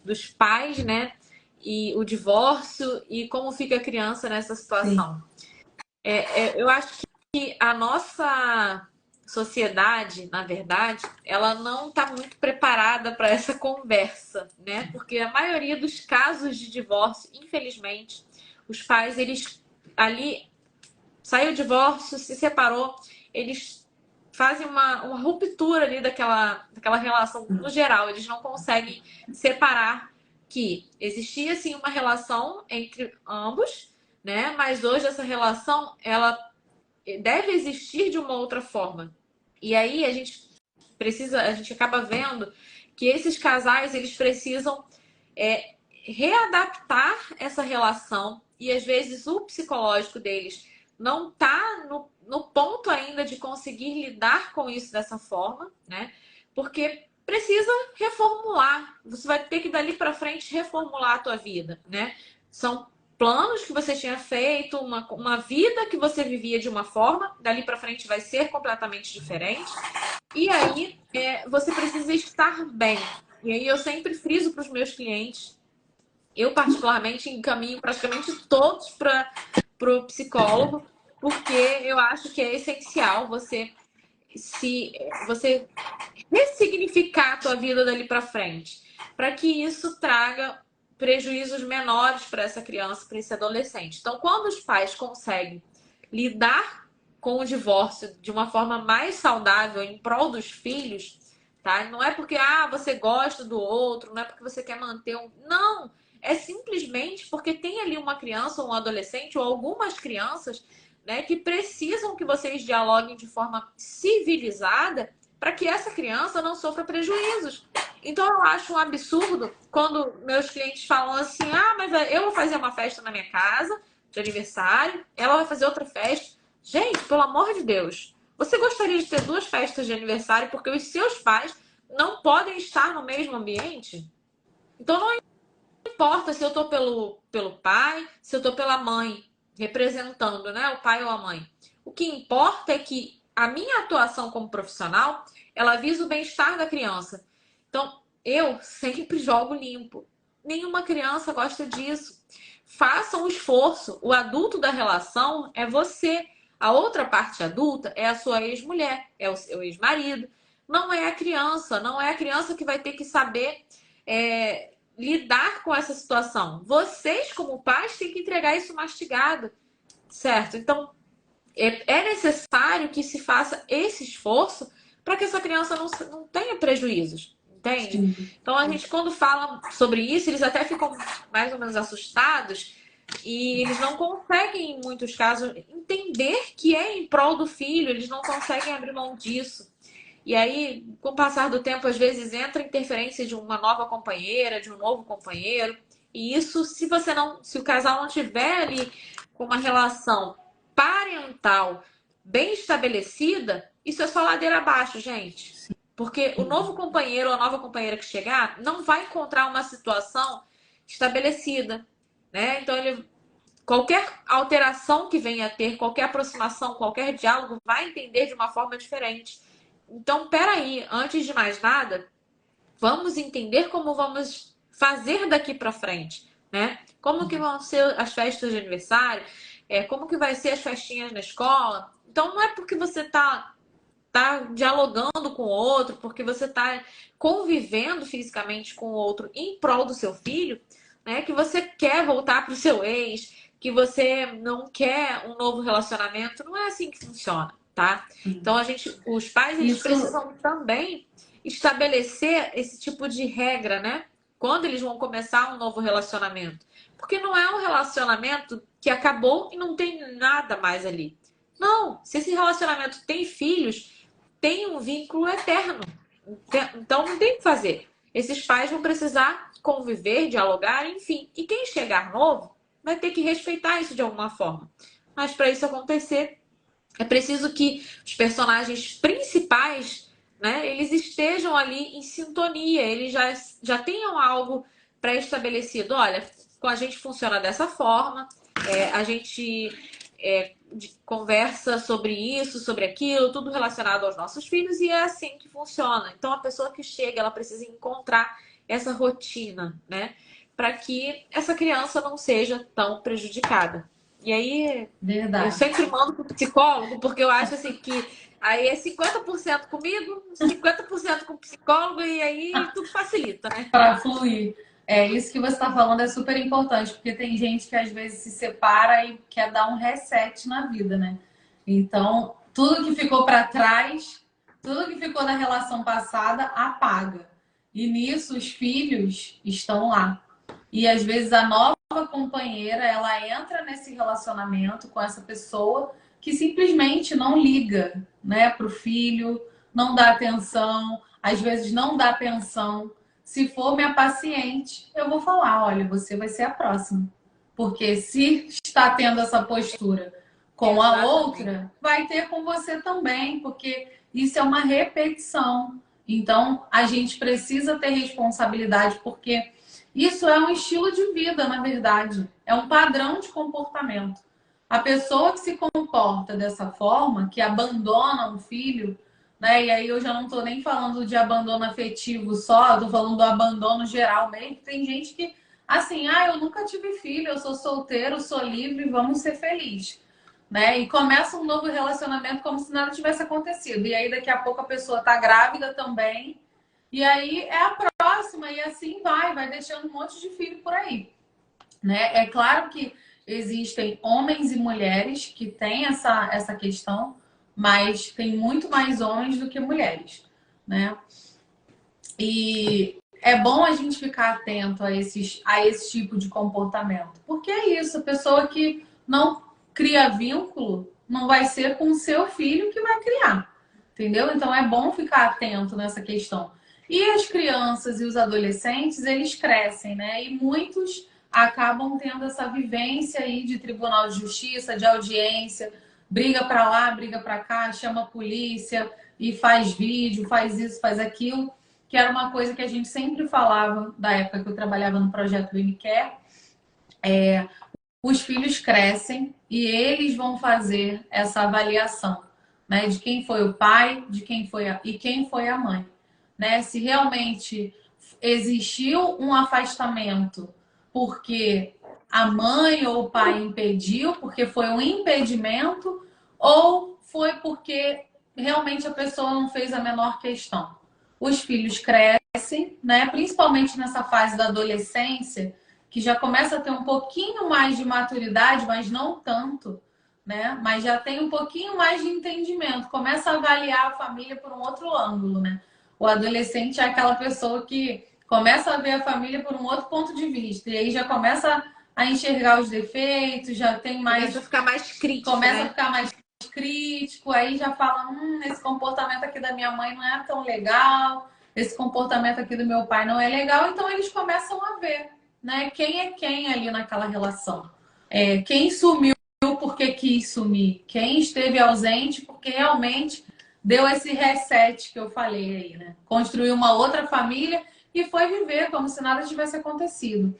dos pais, né? E o divórcio e como fica a criança nessa Sim, situação. Eu acho que a nossa sociedade, na verdade, ela não está muito preparada para essa conversa, né? Porque a maioria dos casos de divórcio, infelizmente, os pais, eles ali saiu o divórcio, se separou, eles fazem uma ruptura ali daquela relação no geral. Eles não conseguem separar que existia sim uma relação entre ambos, né? Mas hoje essa relação ela deve existir de uma outra forma. E aí a gente acaba vendo que esses casais eles precisam readaptar essa relação e às vezes o psicológico deles não está no ponto ainda de conseguir lidar com isso dessa forma, né? Porque precisa reformular. Você vai ter que dali para frente reformular a tua vida, né? São planos que você tinha feito, uma vida que você vivia de uma forma, dali para frente vai ser completamente diferente. E aí você precisa estar bem. E aí eu sempre friso para os meus clientes. Eu, particularmente, encaminho praticamente todos para o psicólogo, porque eu acho que é essencial você ressignificar a tua vida dali para frente, para que isso traga prejuízos menores para essa criança, para esse adolescente. Então, quando os pais conseguem lidar com o divórcio de uma forma mais saudável em prol dos filhos, tá? Não é porque você gosta do outro, não é porque você quer manter um, não, é simplesmente porque tem ali uma criança ou um adolescente ou algumas crianças, né, que precisam que vocês dialoguem de forma civilizada para que essa criança não sofra prejuízos. Então eu acho um absurdo quando meus clientes falam assim: mas eu vou fazer uma festa na minha casa de aniversário, ela vai fazer outra festa. Gente, pelo amor de Deus, você gostaria de ter duas festas de aniversário porque os seus pais não podem estar no mesmo ambiente? Então não importa se eu tô pelo pai, se eu tô pela mãe, representando, né, o pai ou a mãe. O que importa é que a minha atuação como profissional, ela visa o bem-estar da criança. Então, eu sempre jogo limpo. Nenhuma criança gosta disso. Faça um esforço. O adulto da relação é você. A outra parte adulta é a sua ex-mulher, é o seu ex-marido. Não é a criança. Não é a criança que vai ter que saber lidar com essa situação. Vocês, como pais, têm que entregar isso mastigado, certo? Então, é necessário que se faça esse esforço para que essa criança não tenha prejuízos, entende? sim. Então, a gente, quando fala sobre isso, eles até ficam mais ou menos assustados e eles não conseguem, em muitos casos, entender que é em prol do filho, eles não conseguem abrir mão disso. E aí, com o passar do tempo, às vezes entra a interferência de uma nova companheira, de um novo companheiro. E isso, se o casal não tiver ali com uma relação parental bem estabelecida, isso é só ladeira abaixo, gente. Porque o novo companheiro ou a nova companheira que chegar não vai encontrar uma situação estabelecida, né? Então, qualquer alteração que venha a ter, qualquer aproximação, qualquer diálogo, vai entender de uma forma diferente. Então, peraí, antes de mais nada, vamos entender como vamos fazer daqui para frente, né? Como que vão ser as festas de aniversário, como que vai ser as festinhas na escola. Então, não é porque você tá dialogando com o outro, porque você está convivendo fisicamente com o outro em prol do seu filho, né, que você quer voltar para o seu ex, que você não quer um novo relacionamento. Não é assim que funciona, tá? Então os pais, eles precisam também estabelecer esse tipo de regra, né? Quando eles vão começar um novo relacionamento. Porque não é um relacionamento que acabou e não tem nada mais ali. Não, se esse relacionamento tem filhos, tem um vínculo eterno. Então não tem o que fazer. Esses pais vão precisar conviver, dialogar, enfim. E quem chegar novo vai ter que respeitar isso de alguma forma. Mas para isso acontecer, é preciso que os personagens principais, né, eles estejam ali em sintonia, eles já tenham algo pré-estabelecido. Olha, com a gente funciona dessa forma, a gente conversa sobre isso, sobre aquilo, tudo relacionado aos nossos filhos, e é assim que funciona. Então, a pessoa que chega, ela precisa encontrar essa rotina, né? Para que essa criança não seja tão prejudicada. E aí, Verdade. eu sempre mando pro psicólogo, porque eu acho assim que aí é 50% comigo, 50% com o psicólogo, e aí tudo facilita, né? Para fluir. Isso que você está falando é super importante, porque tem gente que às vezes se separa e quer dar um reset na vida, né? Então, tudo que ficou para trás, tudo que ficou da relação passada, apaga. E nisso, os filhos estão lá. E às vezes a nova companheira, ela entra nesse relacionamento com essa pessoa que simplesmente não liga, né, para o filho, não dá atenção, às vezes não dá pensão. Se for minha paciente, eu vou falar, olha, você vai ser a próxima. Porque se está tendo essa postura com a outra, vai ter com você também, porque isso é uma repetição. Então, a gente precisa ter responsabilidade, porque isso é um estilo de vida, na verdade. É um padrão de comportamento. A pessoa que se comporta dessa forma, que abandona um filho, né? E aí eu já não estou nem falando de abandono afetivo só, eu tô falando do abandono geral mesmo. Tem gente que, assim, eu nunca tive filho, eu sou solteiro, sou livre, vamos ser felizes. Né? E começa um novo relacionamento como se nada tivesse acontecido. E aí daqui a pouco a pessoa tá grávida também. E aí é a próxima, e assim vai deixando um monte de filho por aí. Né? É claro que existem homens e mulheres que têm essa questão, mas tem muito mais homens do que mulheres, né? E é bom a gente ficar atento a esse tipo de comportamento, porque é isso, a pessoa que não cria vínculo não vai ser com o seu filho que vai criar, entendeu? Então é bom ficar atento nessa questão. E as crianças e os adolescentes, eles crescem, né? E muitos acabam tendo essa vivência aí de tribunal de justiça, de audiência, briga para lá, briga para cá, chama a polícia e faz vídeo, faz isso, faz aquilo, que era uma coisa que a gente sempre falava da época que eu trabalhava no projeto do MCare. Os filhos crescem e eles vão fazer essa avaliação, né, de quem foi o pai, de quem foi e quem foi a mãe, né? Se realmente existiu um afastamento porque a mãe ou o pai impediu, porque foi um impedimento, ou foi porque realmente a pessoa não fez a menor questão. Os filhos crescem, né? Principalmente nessa fase da adolescência, que já começa a ter um pouquinho mais de maturidade, mas não tanto, né? Mas já tem um pouquinho mais de entendimento, começa a avaliar a família por um outro ângulo, né? O adolescente é aquela pessoa que começa a ver a família por um outro ponto de vista, e aí já começa a enxergar os defeitos, já tem mais... Começa a ficar mais crítico, Começa a ficar mais crítico, aí já fala, esse comportamento aqui da minha mãe não é tão legal, esse comportamento aqui do meu pai não é legal, então eles começam a ver, né, quem é quem ali naquela relação. Quem sumiu porque quis sumir, quem esteve ausente porque realmente deu esse reset que eu falei aí, né? Construiu uma outra família e foi viver como se nada tivesse acontecido.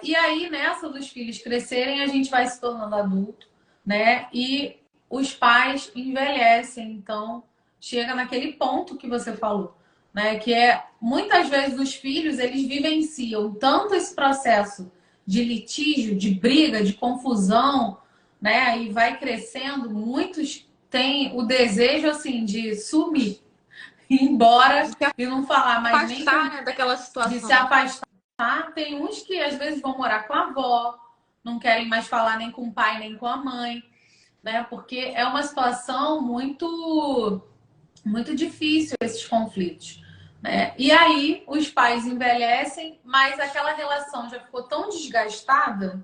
E aí, nessa dos filhos crescerem, a gente vai se tornando adulto, né? E os pais envelhecem, então chega naquele ponto que você falou, né? Que é muitas vezes os filhos eles vivenciam tanto esse processo de litígio, de briga, de confusão, né? E vai crescendo, muitos têm o desejo assim de sumir, ir embora De se e não falar mais nem com, afastar, né, daquela de se situação. afastar. Tem uns que às vezes vão morar com a avó, não querem mais falar nem com o pai nem com a mãe, né? Porque é uma situação muito difícil esses conflitos, né? E aí os pais envelhecem, mas aquela relação já ficou tão desgastada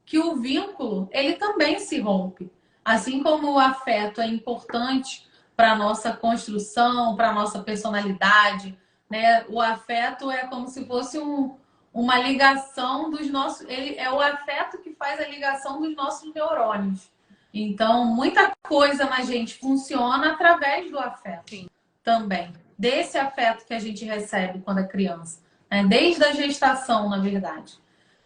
que o vínculo ele também se rompe. Assim como o afeto é importante para a nossa construção, para a nossa personalidade, né? O afeto é como se fosse uma ligação dos nossos. Ele é o afeto que faz a ligação dos nossos neurônios. Então, muita coisa na gente funciona através do afeto Sim. também. Desse afeto que a gente recebe quando é criança, né? Desde a gestação, na verdade.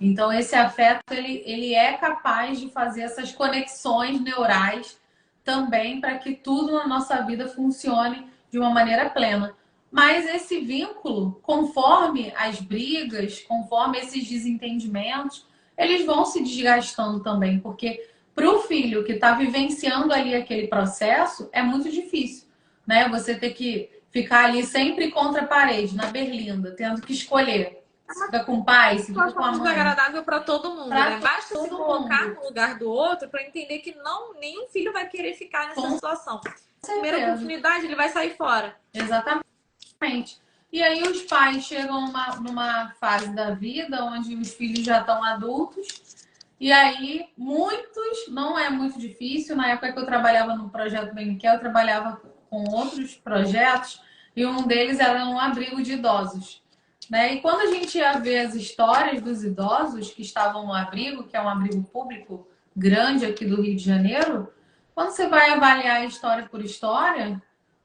Então, esse afeto, ele é capaz de fazer essas conexões neurais também para que tudo na nossa vida funcione de uma maneira plena. Mas esse vínculo, conforme as brigas, conforme esses desentendimentos, eles vão se desgastando também, porque para o filho que está vivenciando ali aquele processo, é muito difícil, né? Você ter que ficar ali sempre contra a parede, na berlinda, tendo que escolher se fica com o pai, se fica com a Situação mãe. desagradável para todo mundo, Para né? Basta se todo colocar mundo. no lugar do outro para entender que não, nenhum filho vai querer ficar nessa Com situação. Primeira certeza. oportunidade, ele vai sair fora. Exatamente. E aí os pais chegam numa fase da vida onde os filhos já estão adultos. E aí, muitos, não é muito difícil. Na época que eu trabalhava no projeto Bem Me Quer, eu trabalhava com outros projetos e um deles era um abrigo de idosos. Né? E quando a gente ia ver as histórias dos idosos que estavam no abrigo, que é um abrigo público grande aqui do Rio de Janeiro, quando você vai avaliar história por história,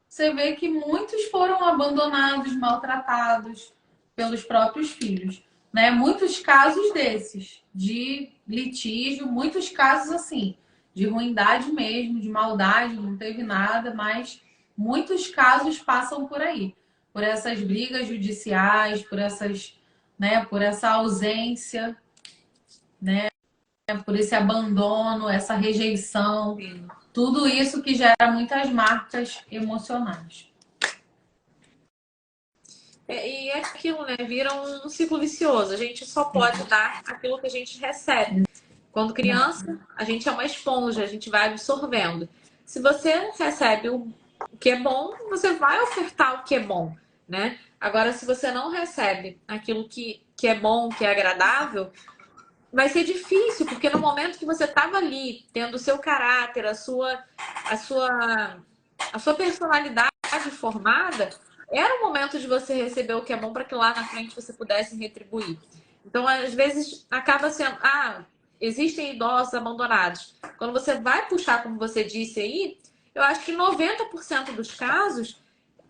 você vê que muitos foram abandonados, maltratados pelos próprios filhos. Né? Muitos casos desses, de litígio, muitos casos assim, de ruindade mesmo, de maldade, não teve nada, mas muitos casos passam por aí, por essas brigas judiciais, por essas, né, por essa ausência, né, por esse abandono, essa rejeição, Sim. tudo isso que gera muitas marcas emocionais. E é aquilo, né? Vira um ciclo vicioso. A gente só pode dar aquilo que a gente recebe. Quando criança, a gente é uma esponja, a gente vai absorvendo. Se você recebe o que é bom, você vai ofertar o que é bom, né? Agora, se você não recebe aquilo que é bom, que é agradável, vai ser difícil, porque no momento que você estava ali, tendo o seu caráter, a sua, a sua personalidade formada, era o momento de você receber o que é bom para que lá na frente você pudesse retribuir. Então, às vezes, acaba sendo. Existem idosos abandonados. Quando você vai puxar, como você disse aí, eu acho que 90% dos casos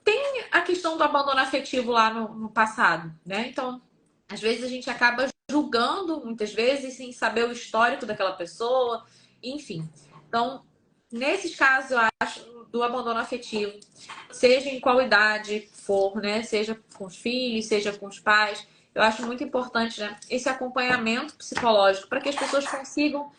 tem a questão do abandono afetivo lá no passado, né? Então, às vezes a gente acaba julgando, muitas vezes, sem saber o histórico daquela pessoa, enfim. Então, nesses casos, eu acho, do abandono afetivo, seja em qual idade for, né? Seja com os filhos, seja com os pais, eu acho muito importante, né, esse acompanhamento psicológico para que as pessoas consigam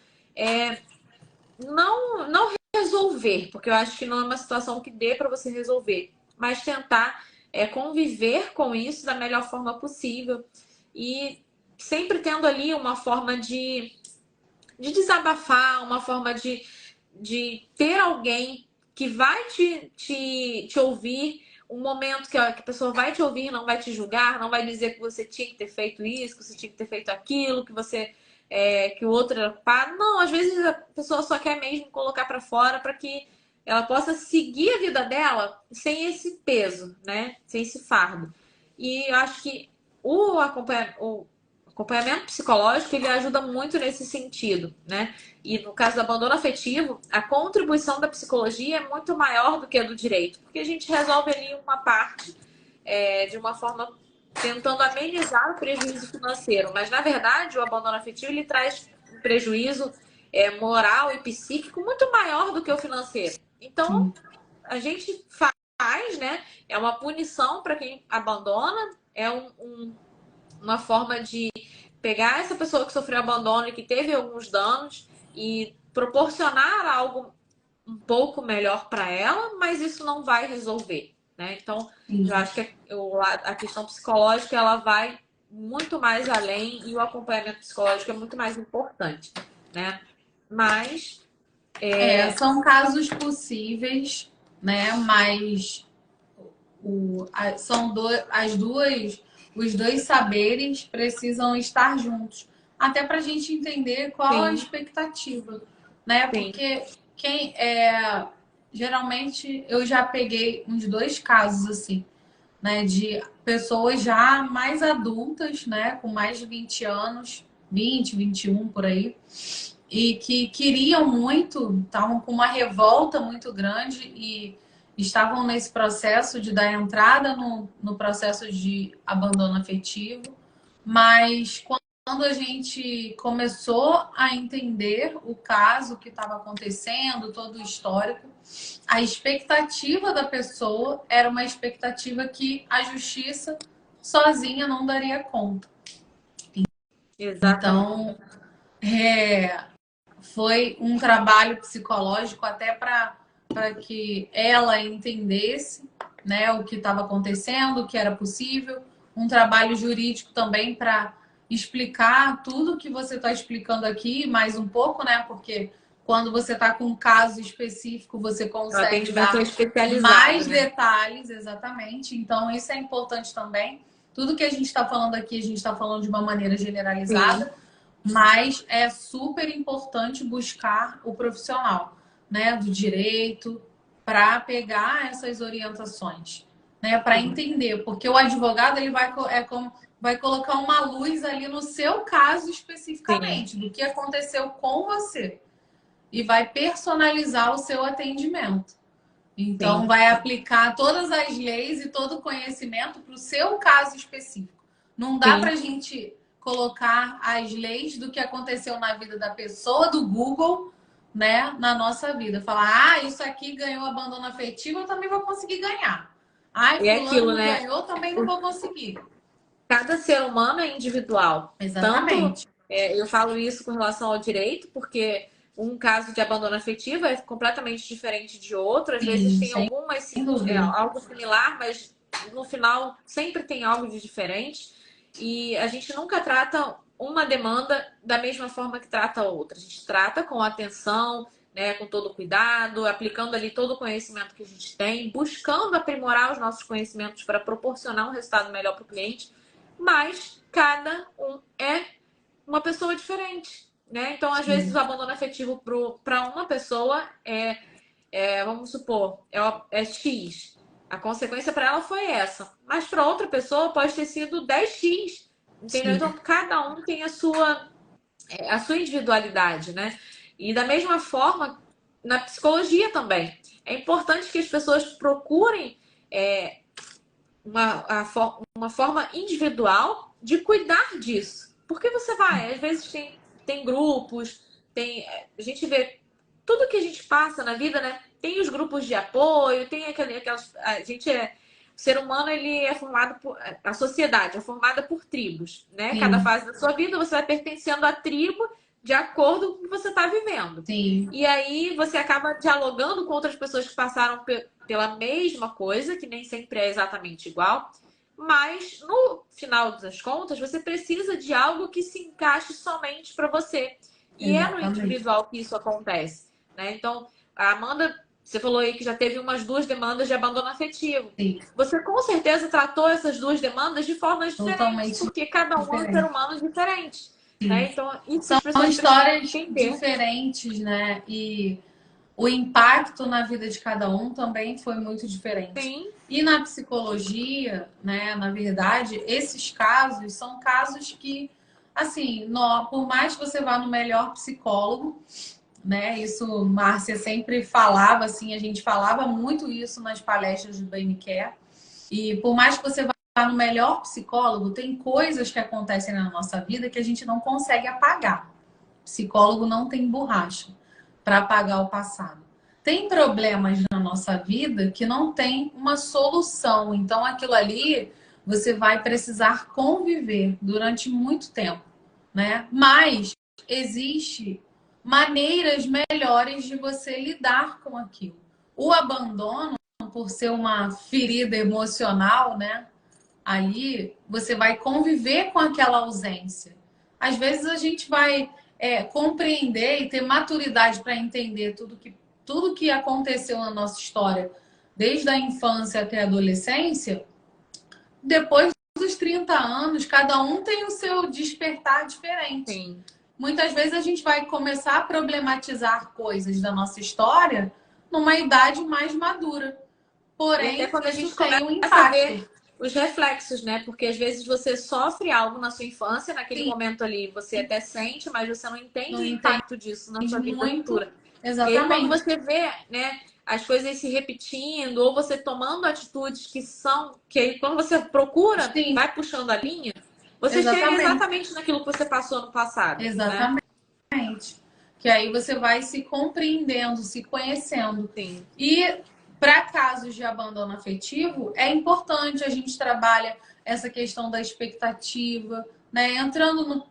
não resolver, porque eu acho que não é uma situação que dê para você resolver, mas tentar conviver com isso da melhor forma possível e sempre tendo ali uma forma de desabafar, uma forma de ter alguém que vai te ouvir, um momento que a pessoa vai te ouvir, não vai te julgar, não vai dizer que você tinha que ter feito isso, que você tinha que ter feito aquilo, que o outro era culpado. Não, às vezes a pessoa só quer mesmo colocar para fora para que ela possa seguir a vida dela sem esse peso, né? Sem esse fardo. E eu acho que o acompanhamento psicológico, ele ajuda muito nesse sentido, né? E no caso do abandono afetivo, a contribuição da psicologia é muito maior do que a do direito, porque a gente resolve ali uma parte de uma forma tentando amenizar o prejuízo financeiro, mas na verdade o abandono afetivo ele traz um prejuízo moral e psíquico muito maior do que o financeiro. Então, a gente faz, né? É uma punição para quem abandona, é uma forma de pegar essa pessoa que sofreu abandono e que teve alguns danos e proporcionar algo um pouco melhor para ela, mas isso não vai resolver, né? Então, eu acho que a questão psicológica ela vai muito mais além e o acompanhamento psicológico é muito mais importante, né? Mas são casos possíveis, né? Mas os dois saberes precisam estar juntos, até para a gente entender qual a expectativa, né? Porque geralmente eu já peguei uns dois casos assim, né? De pessoas já mais adultas, né? Com mais de 20 anos, 20, 21 por aí, e que queriam muito, estavam com uma revolta muito grande e estavam nesse processo de dar entrada no processo de abandono afetivo, mas quando a gente começou a entender o caso que estava acontecendo, todo o histórico, a expectativa da pessoa era uma expectativa que a justiça sozinha não daria conta. exatamente. Então, foi um trabalho psicológico até para que ela entendesse, né, o que estava acontecendo, o que era possível. Um trabalho jurídico também para explicar tudo que você está explicando aqui, mais um pouco, né? Porque quando você está com um caso específico, você consegue dar mais detalhes, exatamente. Então, isso é importante também. Tudo que a gente está falando aqui, a gente está falando de uma maneira generalizada. Sim. Mas é super importante buscar o profissional, né, do direito para pegar essas orientações, né, para entender, porque o advogado ele vai colocar uma luz ali no seu caso especificamente, Sim. do que aconteceu com você e vai personalizar o seu atendimento. Então, Sim. vai aplicar todas as leis e todo o conhecimento para o seu caso específico. Não dá para a gente colocar as leis do que aconteceu na vida da pessoa, do Google, né, na nossa vida. Falar, isso aqui ganhou abandono afetivo, eu também vou conseguir ganhar. Fulano não ganhou, também não vou conseguir. Cada ser humano é individual. Exatamente. Tanto, eu falo isso com relação ao direito, porque um caso de abandono afetivo é completamente diferente de outro. Às vezes tem algo similar, mas no final sempre tem algo de diferente. E a gente nunca trata uma demanda da mesma forma que trata a outra. A gente trata com atenção, né, com todo cuidado, aplicando ali todo o conhecimento que a gente tem, buscando aprimorar os nossos conhecimentos para proporcionar um resultado melhor para o cliente. Mas cada um é uma pessoa diferente, né? Então, às vezes, o abandono afetivo para uma pessoa vamos supor, é X. A consequência para ela foi essa. Mas para outra pessoa pode ter sido 10x. Entendeu? Sim. Então, cada um tem a sua individualidade, né? E da mesma forma, na psicologia também. É importante que as pessoas procurem uma forma individual de cuidar disso. Porque você vai, às vezes tem grupos, a gente vê tudo que a gente passa na vida, né? Tem os grupos de apoio, tem aquelas. O ser humano ele é formado por. A sociedade é formada por tribos, né? Sim. Cada fase da sua vida você vai pertencendo à tribo de acordo com o que você está vivendo. Sim. E aí você acaba dialogando com outras pessoas que passaram pela mesma coisa, que nem sempre é exatamente igual. Mas no final das contas, você precisa de algo que se encaixe somente para você. E Exatamente. É no individual que isso acontece, né? Então, a Amanda, você falou aí que já teve umas 2 demandas de abandono afetivo. Sim. Você com certeza tratou essas 2 demandas de formas diferentes, porque cada um é um ser humano diferente. Né? Então, isso são histórias diferentes, né? E o impacto na vida de cada um também foi muito diferente. Sim. E na psicologia, né, na verdade, esses casos são casos que assim, por mais que você vá no melhor psicólogo, né? Isso Márcia sempre falava, assim, a gente falava muito isso nas palestras do BNCare. E por mais que você vá no melhor psicólogo, tem coisas que acontecem na nossa vida que a gente não consegue apagar. Psicólogo não tem borracha para apagar o passado. Tem problemas na nossa vida que não tem uma solução. Então, aquilo ali você vai precisar conviver durante muito tempo, né? Mas existe maneiras melhores de você lidar com aquilo. O abandono, por ser uma ferida emocional, né? Ali você vai conviver com aquela ausência. Às vezes a gente vai compreender e ter maturidade para entender tudo que aconteceu na nossa história, desde a infância até a adolescência, depois dos 30 anos, cada um tem o seu despertar diferente. Sim. Muitas vezes a gente vai começar a problematizar coisas da nossa história numa idade mais madura. Porém, E até quando a gente isso tem começa um a impacto. ver os reflexos, né? Porque às vezes você sofre algo na sua infância, naquele Sim. momento ali você até sente, mas você não entende Não o impacto disso na sua vida muito. futura. E aí Exatamente. quando você vê, né, as coisas se repetindo, ou você tomando atitudes que aí, quando você procura, Sim. vai puxando a linha, você chega exatamente naquilo que você passou no passado. Exatamente. Né? Que aí você vai se compreendendo, se conhecendo. Sim. E para casos de abandono afetivo, é importante a gente trabalhar essa questão da expectativa, né? Entrando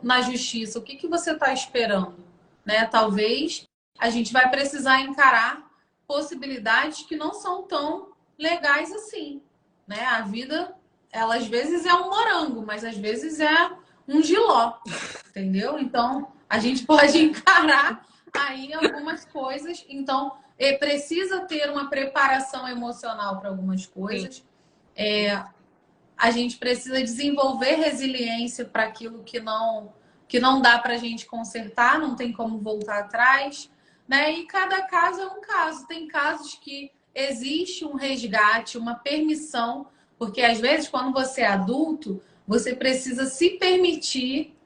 na justiça, o que você está esperando? Né? Talvez a gente vai precisar encarar possibilidades que não são tão legais assim. Né? A vida, ela às vezes é um morango, mas às vezes é um jiló, entendeu? Então, a gente pode encarar aí algumas coisas. Então, precisa ter uma preparação emocional para algumas coisas. A gente precisa desenvolver resiliência para aquilo que não dá para a gente consertar, não tem como voltar atrás. Né? E cada caso é um caso. Tem casos que existe um resgate, uma permissão, porque às vezes, quando você é adulto, você precisa se permitir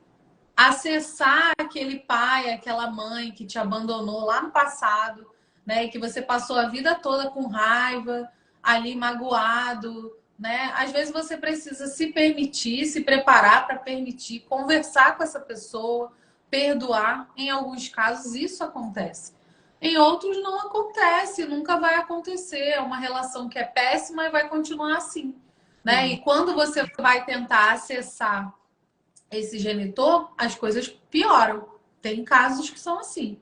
acessar aquele pai, aquela mãe que te abandonou lá no passado, né? E que você passou a vida toda com raiva, ali magoado, né? Às vezes você precisa se permitir, se preparar para permitir, conversar com essa pessoa, perdoar. Em alguns casos isso acontece. Em outros não acontece, nunca vai acontecer. É uma relação que é péssima e vai continuar assim, né? E quando você vai tentar acessar esse genitor, as coisas pioram. Tem casos que são assim,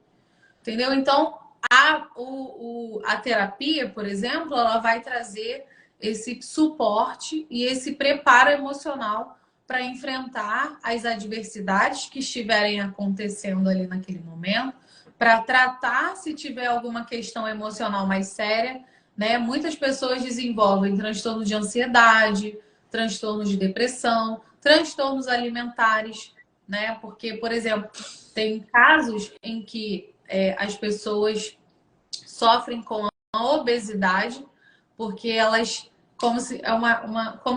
entendeu? Então, a terapia, por exemplo, ela vai trazer esse suporte e esse preparo emocional para enfrentar as adversidades que estiverem acontecendo ali naquele momento, para tratar se tiver alguma questão emocional mais séria, né? Muitas pessoas desenvolvem transtorno de ansiedade, transtornos de depressão, transtornos alimentares, né? Porque, por exemplo, tem casos em que as pessoas sofrem com a obesidade porque elas como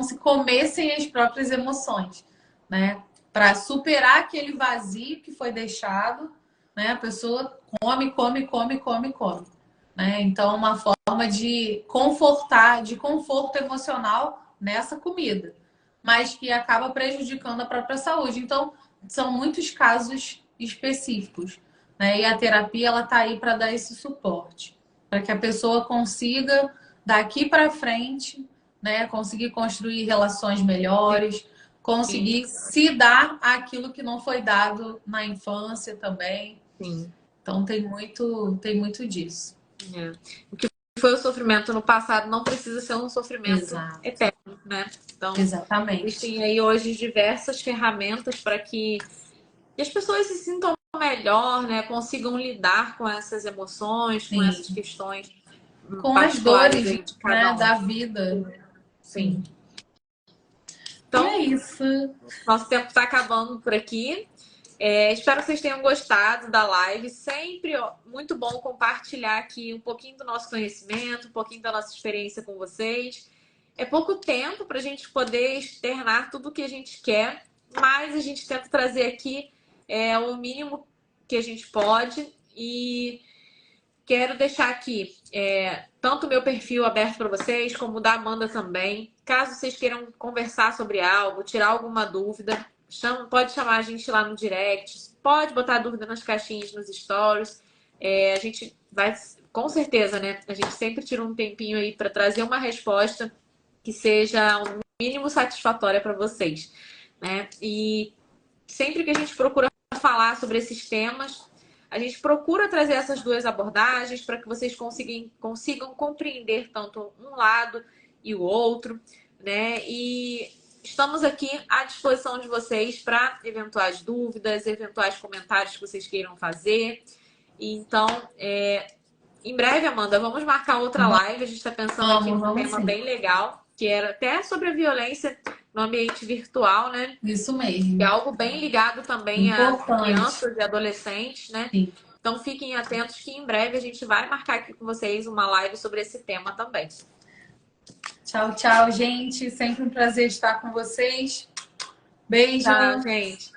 se comessem as próprias emoções, né? Para superar aquele vazio que foi deixado, né? A pessoa come, come, come, come, come, né? Então, é uma forma de conforto emocional nessa comida, mas que acaba prejudicando a própria saúde. Então, são muitos casos específicos, né? E a terapia ela tá aí para dar esse suporte, para que a pessoa consiga daqui para frente, né, conseguir construir relações melhores, conseguir se dar aquilo que não foi dado na infância também. Sim. Então tem muito disso. O que foi o sofrimento no passado não precisa ser um sofrimento eterno, né? Então, exatamente. Existem aí hoje diversas ferramentas para que as pessoas se sintam melhor, né? Consigam lidar com essas emoções, com essas questões, com as dores, de cada um. Da vida. Sim. Então, é isso. Nosso tempo está acabando por aqui. Espero que vocês tenham gostado da live. Sempre muito bom compartilhar aqui um pouquinho do nosso conhecimento, um pouquinho da nossa experiência com vocês. É pouco tempo para a gente poder externar tudo o que a gente quer, mas a gente tenta trazer aqui o mínimo que a gente pode. E quero deixar aqui tanto o meu perfil aberto para vocês, como o da Amanda também. Caso vocês queiram conversar sobre algo, tirar alguma dúvida, pode chamar a gente lá no direct, pode botar dúvida nas caixinhas, nos stories. A gente vai, com certeza, né? A gente sempre tira um tempinho aí para trazer uma resposta que seja o mínimo satisfatória para vocês, né? E sempre que a gente procura falar sobre esses temas, a gente procura trazer essas duas abordagens para que vocês consigam compreender tanto um lado e o outro, né? E estamos aqui à disposição de vocês para eventuais dúvidas, eventuais comentários que vocês queiram fazer. Então, em breve, Amanda, vamos marcar outra live. A gente está pensando aqui num tema sim. bem legal, que era até sobre a violência no ambiente virtual, né? Isso mesmo. Que é algo bem ligado também a crianças e adolescentes, né? Sim. Então fiquem atentos que em breve a gente vai marcar aqui com vocês uma live sobre esse tema também. Tchau, tchau, gente. Sempre um prazer estar com vocês. Beijo. Tchau, gente.